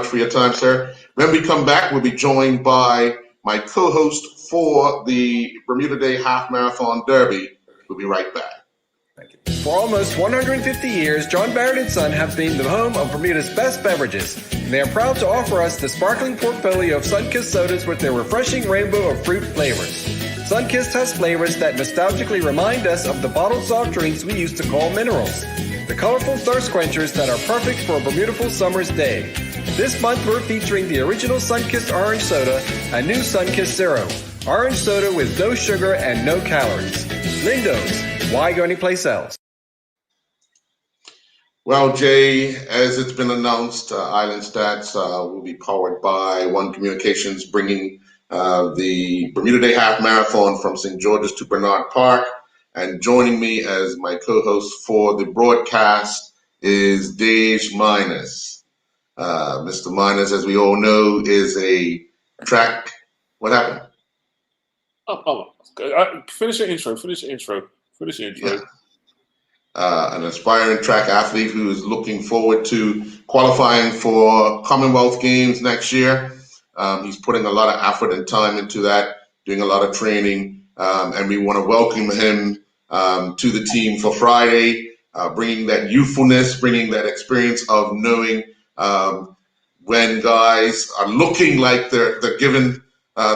for your time, sir. When we come back, we'll be joined by my co-host for the Bermuda Day Half Marathon Derby. We'll be right back. Thank you. For almost 150 years, John Barrett & Son have been the home of Bermuda's best beverages. And they are proud to offer us the sparkling portfolio of Sunkist sodas with their refreshing rainbow of fruit flavors. Sunkist has flavors that nostalgically remind us of the bottled soft drinks we used to call minerals. The colorful thirst quenchers that are perfect for a beautiful summer's day. This month we're featuring the original Sunkist Orange Soda and new Sunkist Zero. Orange soda with no sugar and no calories. Lindo's, why go anyplace else? Well, Jay, as it's been announced, Island Stats will be powered by One Communications, bringing the Bermuda Day Half Marathon from St. George's to Bernard Park. And joining me as my co-host for the broadcast is Dej Miners. Mr. Miners, as we all know, is a track. What happened? Finish your intro. Yeah. An aspiring track athlete who is looking forward to qualifying for Commonwealth Games next year. He's putting a lot of effort and time into that, doing a lot of training, and we want to welcome him to the team for Friday, bringing that youthfulness, bringing that experience of knowing when guys are looking like they're giving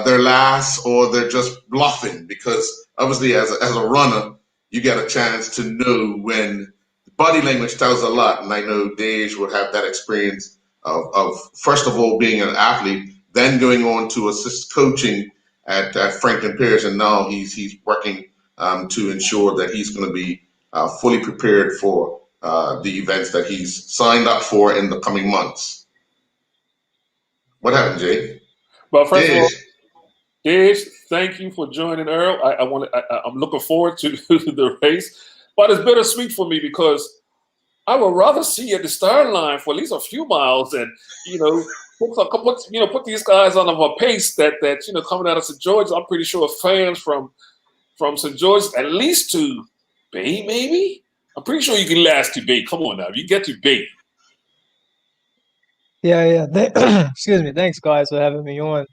their last or they're just bluffing, because obviously as a runner, you get a chance to know when body language tells a lot. And I know Dej would have that experience of first of all, being an athlete, then going on to assist coaching at Franklin Pierce. And now he's working to ensure that he's going to be fully prepared for the events that he's signed up for in the coming months. What happened, Jay? Well, first of all, Dej, thank you for joining, Earl. I'm looking forward to the race, but it's bittersweet for me because I would rather see you at the start line for at least a few miles, and put these guys on a pace that coming out of St. George. I'm pretty sure fans from St. George, at least to Bay, maybe I'm pretty sure you can last debate. Come on now, you get debate. Yeah. Excuse me. Thanks, guys, for having me on.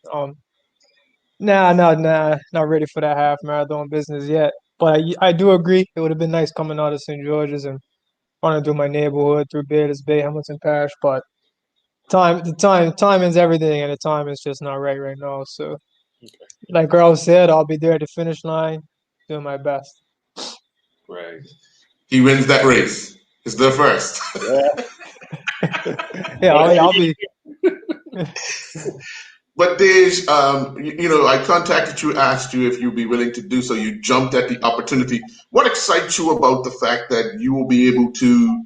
Nah, not ready for that half marathon business yet. But I do agree. It would have been nice coming out of St. George's and running through my neighborhood, through Bearders Bay, Hamilton Parish. But timing's everything, and the time is just not right now. So, like Earl said, I'll be there at the finish line, doing my best. Right. He wins that race. It's the first. Yeah, I'll be. But Dej, I contacted you, asked you if you'd be willing to do so. You jumped at the opportunity. What excites you about the fact that you will be able to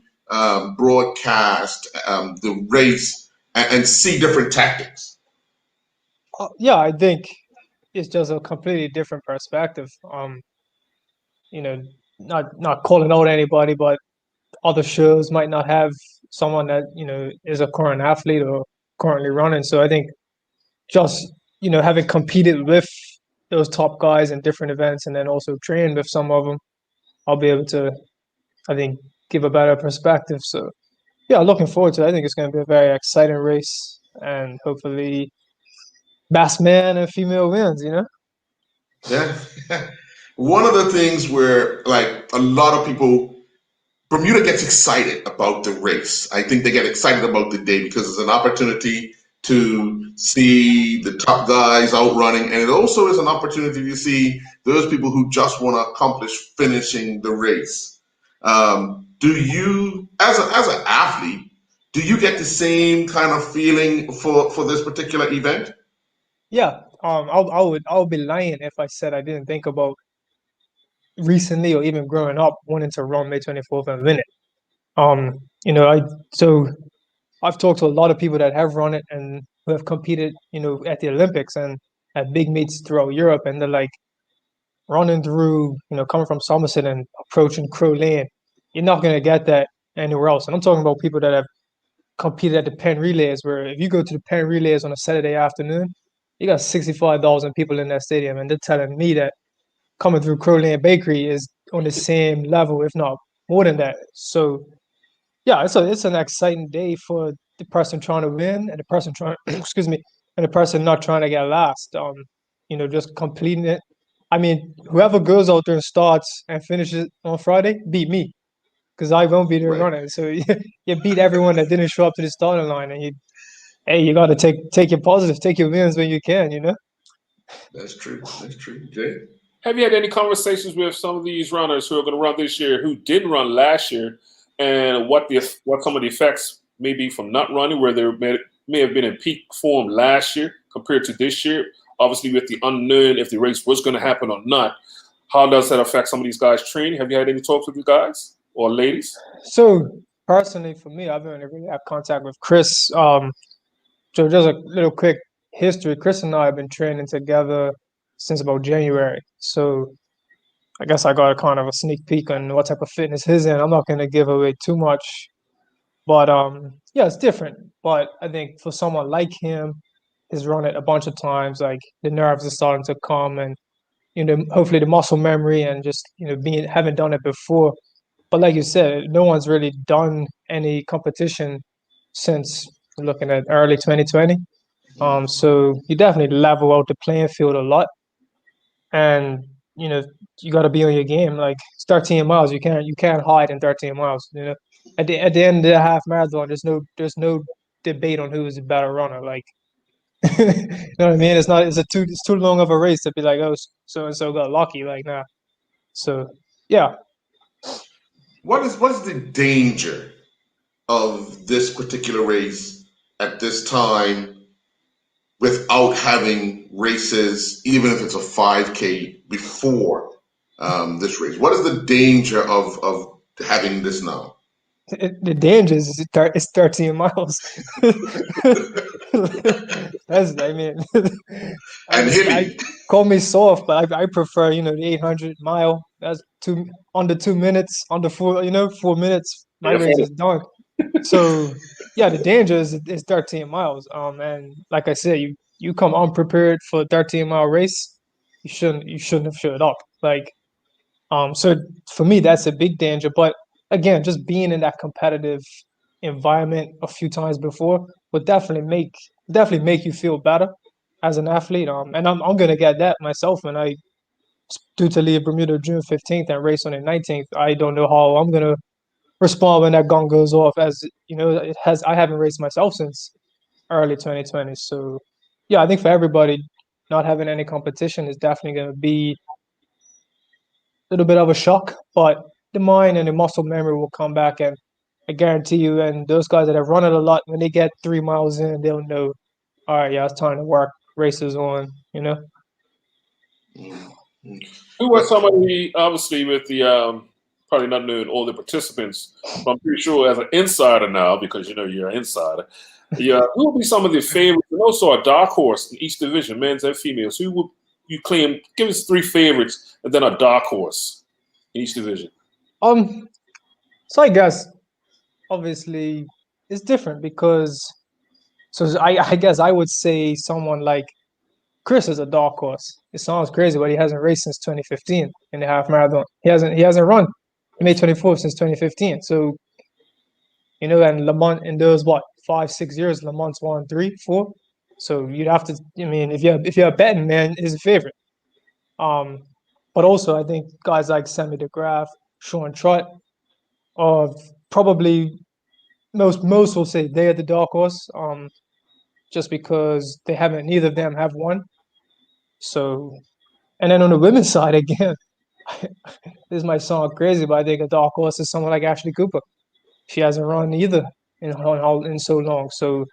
broadcast the race and see different tactics? Yeah, I think it's just a completely different perspective. Not calling out anybody, but other shows might not have someone that is a current athlete or currently running. So I think just having competed with those top guys in different events and then also trained with some of them, I'll be able to, I think, give a better perspective. So yeah, looking forward to it. I think it's going to be a very exciting race, and hopefully best man and female wins. Yeah. One of the things where, like, a lot of people, Bermuda gets excited about the race. I think they get excited about the day because it's an opportunity to see the top guys out running, and it also is an opportunity to see those people who just want to accomplish finishing the race. Do you, as an athlete, do you get the same kind of feeling for this particular event? Yeah. I would be lying if I said I didn't think about recently or even growing up wanting to run May 24th and win it. So I've talked to a lot of people that have run it and who have competed, at the Olympics and at big meets throughout Europe, and they're like running through, coming from Somerset and approaching Crow Lane. You're not gonna get that anywhere else. And I'm talking about people that have competed at the Penn Relays, where if you go to the Penn Relays on a Saturday afternoon, you got 65,000 people in that stadium, and they're telling me that coming through Crow Lane Bakery is on the same level, if not more than that. So yeah, it's an exciting day for the person trying to win and the person trying excuse me, and the person not trying to get last. Just completing it. I mean, whoever goes out there and starts and finishes on Friday, beat me. Because I won't be there Right. running. So you beat everyone that didn't show up to the starting line, and you gotta take your positives, take your wins when you can. That's true. That's true. Jay? Have you had any conversations with some of these runners who are going to run this year who didn't run last year, and what some of the effects may be from not running, where they may have been in peak form last year compared to this year? Obviously, with the unknown if the race was going to happen or not, how does that affect some of these guys' training? Have you had any talks with you guys or ladies? So personally, for me, I've only really had contact with Chris. So just a little quick history. Chris and I have been training together since about January. So I guess I got a kind of a sneak peek on what type of fitness he's in. I'm not going to give away too much, but yeah, it's different. But I think for someone like him, he's run it a bunch of times. Like the nerves are starting to come, and hopefully the muscle memory and just having done it before. But like you said, no one's really done any competition since looking at early 2020. So you definitely level out the playing field a lot, and you got to be on your game. Like it's 13 miles, you can't hide in 13 miles. At the end of the half marathon, there's no debate on who is a better runner. Like you know what I mean? It's too long of a race to be like, oh, so and so got lucky. Like nah. So yeah. What is the danger of this particular race at this time without having races, even if it's a 5K before this race? What is the danger of having this now? The danger is it's 13 miles. I mean, And hilly. call me soft, but I prefer, the 800 mile. That's under 2 minutes, under 4 minutes, my race is done. So yeah, the danger is 13 miles. And like I said, you come unprepared for a 13-mile race, you shouldn't have showed up. Like, so for me, that's a big danger. But again, just being in that competitive environment a few times before would definitely make you feel better as an athlete. And I'm gonna get that myself when I due to leave Bermuda June 15th and race on the 19th. I don't know how I'm gonna respond when that gun goes off. As you know, I haven't raced myself since early 2020. So yeah, I think for everybody, not having any competition is definitely gonna be a little bit of a shock, but the mind and the muscle memory will come back, and I guarantee you. And those guys that have run it a lot, when they get 3 miles in, they'll know, all right, yeah, it's time to work. Races on, you know. Who was somebody, obviously, with the probably not knowing all the participants, but I'm pretty sure as an insider now, because you know you're an insider. Yeah, who would be some of the favorites, and also a dark horse in each division, men's and females? Who would you claim? Give us 3 favorites, and then a dark horse in each division. So I guess obviously it's different because I guess I would say someone like Chris is a dark horse. It sounds crazy, but he hasn't raced since 2015 in the half marathon. He hasn't run May 24th since 2015. So, you know, and Lamont in those 5-6 years, Lamont's won 3, 4. So you'd have to. I mean, if you're a betting man, is a favorite. But also I think guys like Sammy DeGraff, Sean Trott, probably most will say they're the dark horse. Just because neither of them have won. So, and then on the women's side again, this might sound crazy, but I think a dark horse is someone like Ashley Cooper. She hasn't run either in so long. So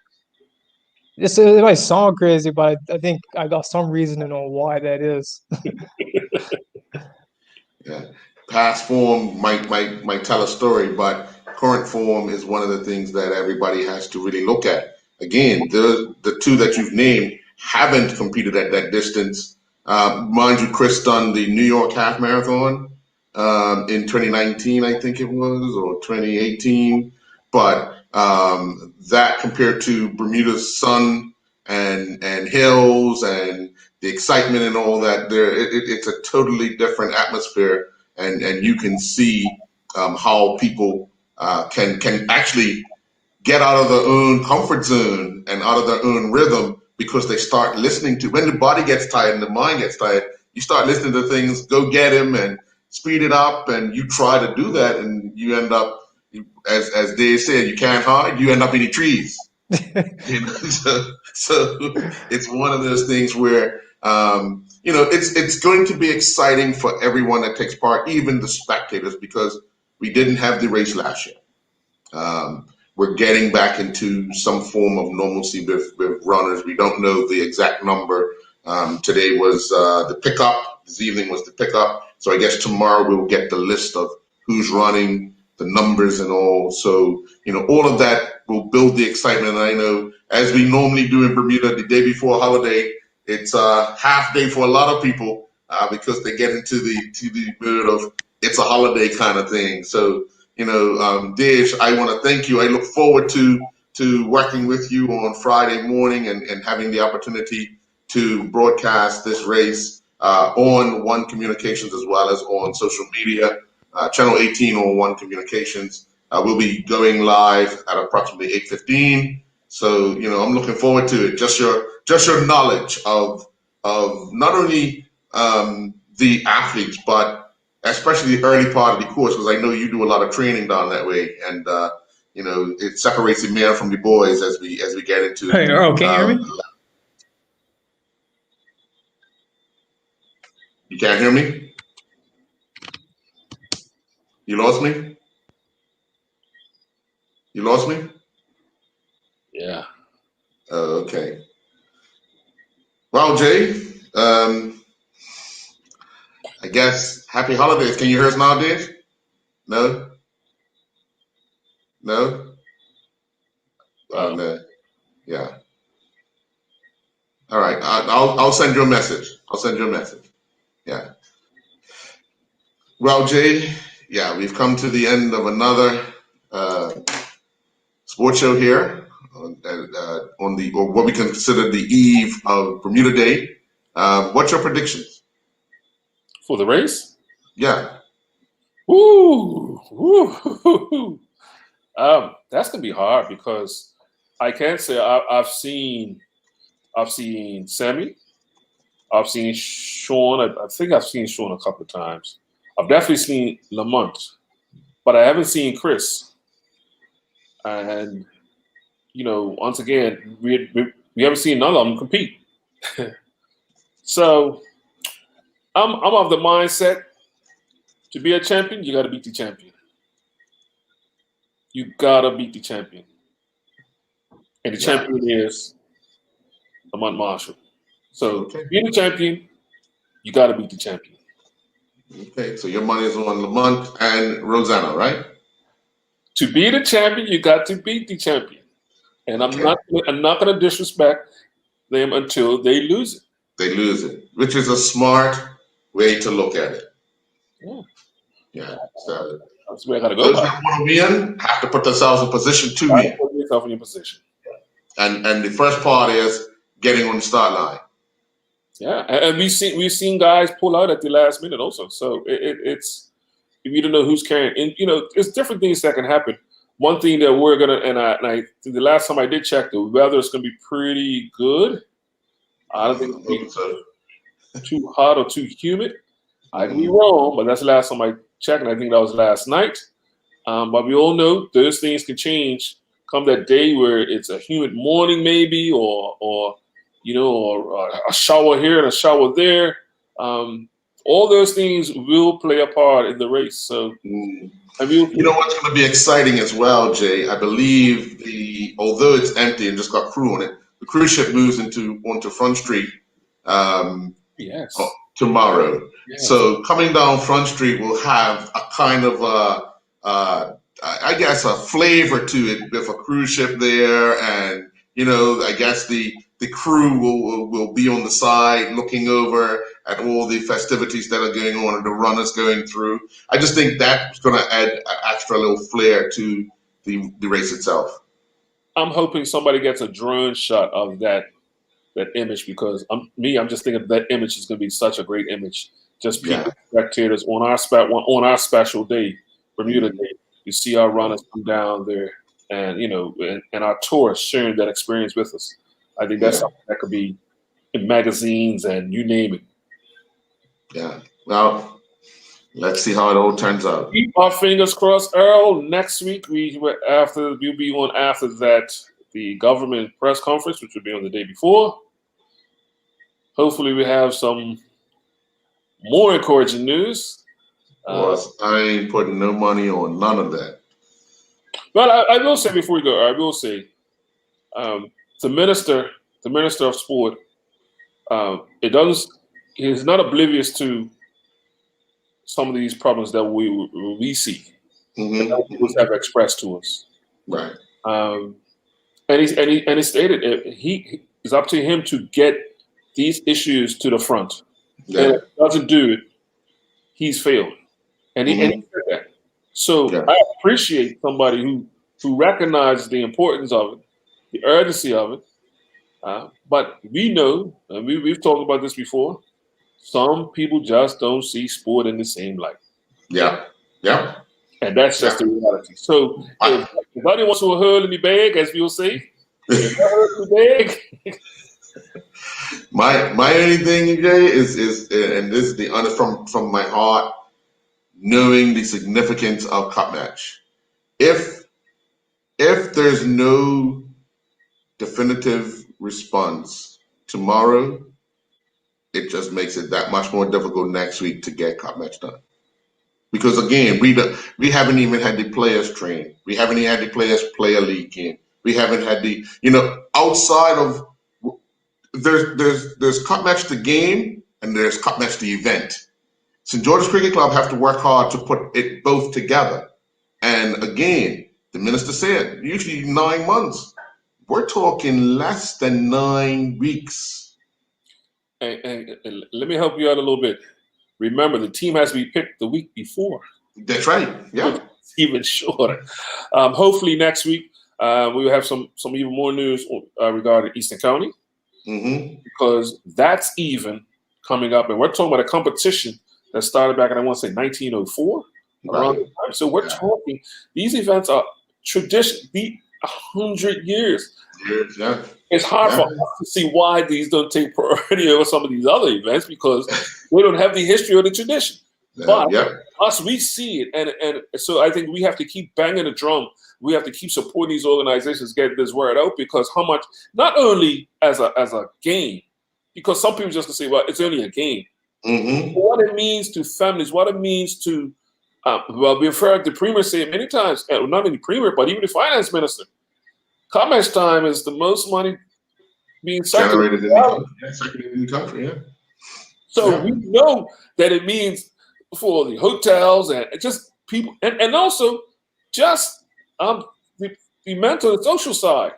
it might sound crazy, but I think I got some reasoning on why that is. Yeah, past form might tell a story, but current form is one of the things that everybody has to really look at. Again, the 2 that you've named haven't competed at that distance. Mind you, Chris done the New York Half Marathon in 2019, I think it was, or 2018. But that compared to Bermuda's sun and hills and the excitement and all that, it's a totally different atmosphere, and you can see how people can actually get out of their own comfort zone and out of their own rhythm, because they start listening to, when the body gets tired and the mind gets tired, you start listening to things, go get him and speed it up, and you try to do that, and you end up, as Dave said, you can't hide, you end up in the trees. You know, so it's one of those things where you know, it's going to be exciting for everyone that takes part, even the spectators, because we didn't have the race last year. We're getting back into some form of normalcy with runners. We don't know the exact number. Today was the pickup. This evening was the pickup. So I guess tomorrow we'll get the list of who's running, the numbers and all. So, you know, all of that will build the excitement. And I know, as we normally do in Bermuda, the day before a holiday, it's a half day for a lot of people because they get into the mood of it's a holiday kind of thing. So, you know, Dish, I want to thank you. I look forward to working with you on Friday morning and having the opportunity to broadcast this race on One Communications as well as on social media. Channel 18 on One Communications. We'll be going live at approximately 8:15. So, you know, I'm looking forward to it. Just your knowledge of not only the athletes, but especially the early part of the course, because I know you do a lot of training down that way, and you know, it separates the men from the boys as we get into. Hey, Earl, can you hear me? You can't hear me? You lost me? You lost me? Yeah. Oh, okay. Well, Jay, I guess happy holidays. Can you hear us now, Dave? No? No? No. Yeah. All right. I'll send you a message. I'll send you a message. Yeah. Well, Jay, yeah, we've come to the end of another sports show here on or what we consider the eve of Bermuda Day. What's your predictions? For the race? Yeah. Woo! Woo. That's gonna be hard because I can't say I've seen Sammy, I've seen Sean. I think I've seen Sean a couple of times. I've definitely seen Lamont, but I haven't seen Chris. And once again, we haven't seen none of them compete. So I'm of the mindset to be a champion, you got to beat the champion. You gotta beat the champion, and the champion is Lamont Marshall. So being the champion, you gotta beat the champion. Okay, so your money is on Lamont and Rosanna, right? To be the champion, you got to beat the champion, and I'm not gonna disrespect them until they lose it. They lose it, which is a smart way to look at it. Yeah. So that's where I gotta go. Those that want to win have to put themselves in position to win. Put yourself in your position. And the first part is getting on the start line. Yeah, and we've seen guys pull out at the last minute also. So it's if you don't know who's carrying, and it's different things that can happen. One thing that we're gonna, and I think the last time I did check, the weather is gonna be pretty good. I don't think it's gonna be too hot or too humid. I could be wrong, but that's the last time I checked, and I think that was last night. But we all know those things can change come that day where it's a humid morning, maybe, or a shower here and a shower there. All those things will play a part in the race. So, what's going to be exciting as well, Jay? I believe although it's empty and just got crew on it, the cruise ship moves onto Front Street. Tomorrow. Yes. So coming down Front Street will have a kind of a flavor to it with a cruise ship there, and I guess the crew will be on the side looking over at all the festivities that are going on and the runners going through. I just think that's going to add an extra little flair to the race itself. I'm hoping somebody gets a drone shot of that image, because I'm just thinking that image is going to be such a great image. Just people, spectators on our special day, Bermuda Day. You see our runners come down there, and and our tourists sharing that experience with us. I think that's something that could be in magazines and you name it. Yeah. Well, let's see how it all turns out. Keep our fingers crossed, Earl. Next we'll be on after that the government press conference, which will be on the day before. Hopefully, we have some more encouraging news. I ain't putting no money on none of that. Well, I will say before we go, I will say the minister of sport, he's not oblivious to some of these problems that we see, that people have expressed to us. Right. And he stated it's up to him to get these issues to the front. Yeah. And if he doesn't do it, he's failed. And he said that. So I appreciate somebody who recognizes the importance of it, the urgency of it. But we know, and we've talked about this before, some people just don't see sport in the same light. Yeah. Yeah. And that's just the reality. So if anybody wants to hurl in the bag, as we'll say, hurl in the bag. My only thing, Jay, is and this is the honest from my heart, knowing the significance of Cup Match. If there's no definitive response tomorrow, it just makes it that much more difficult next week to get Cup Match done. Because again, we haven't even had the players train. We haven't even had the players play a league game. We haven't had the outside of there's Cup Match the game and there's Cup Match the event. St. George's Cricket Club have to work hard to put it both together. And again, the minister said usually 9 months. We're talking less than 9 weeks. And let me help you out a little bit. Remember, the team has to be picked the week before. That's right. Yeah. It's even shorter. Hopefully next week we will have some even more news regarding Eastern County, because that's even coming up, and we're talking about a competition that started back in, I want to say, 1904 around Right. the time. So we're talking, these events are tradition, be 100 years. Yeah. It's hard for us to see why these don't take priority over some of these other events because they don't have the history or the tradition. But us, we see it, and so I think we have to keep banging the drum. We have to keep supporting these organizations, get this word out, because how much, not only as a game, because some people just can say, well, it's only a game. Mm-hmm. What it means to families, what it means to, well, we've heard the premier say it many times, not only the premier, but even the finance minister. Commerce time is the most money being Generated in the country, yeah. So we know that it means for the hotels and just people, and also just the mental and social side,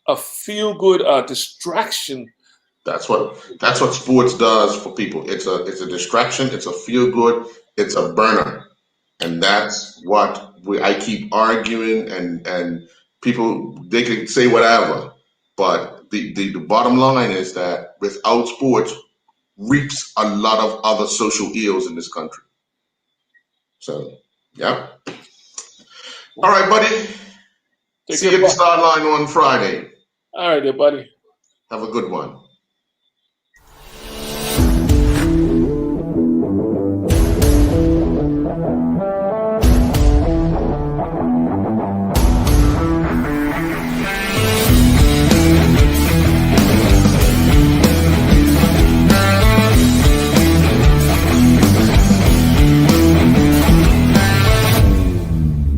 a feel-good distraction. That's what sports does for people. It's a distraction. It's a feel-good. It's a burner, and that's what I keep arguing. And people, they can say whatever, but the bottom line is that without sports, reaps a lot of other social ills in this country. So, yeah. All right, buddy. See you at the start line on Friday. All right, there, buddy. Have a good one.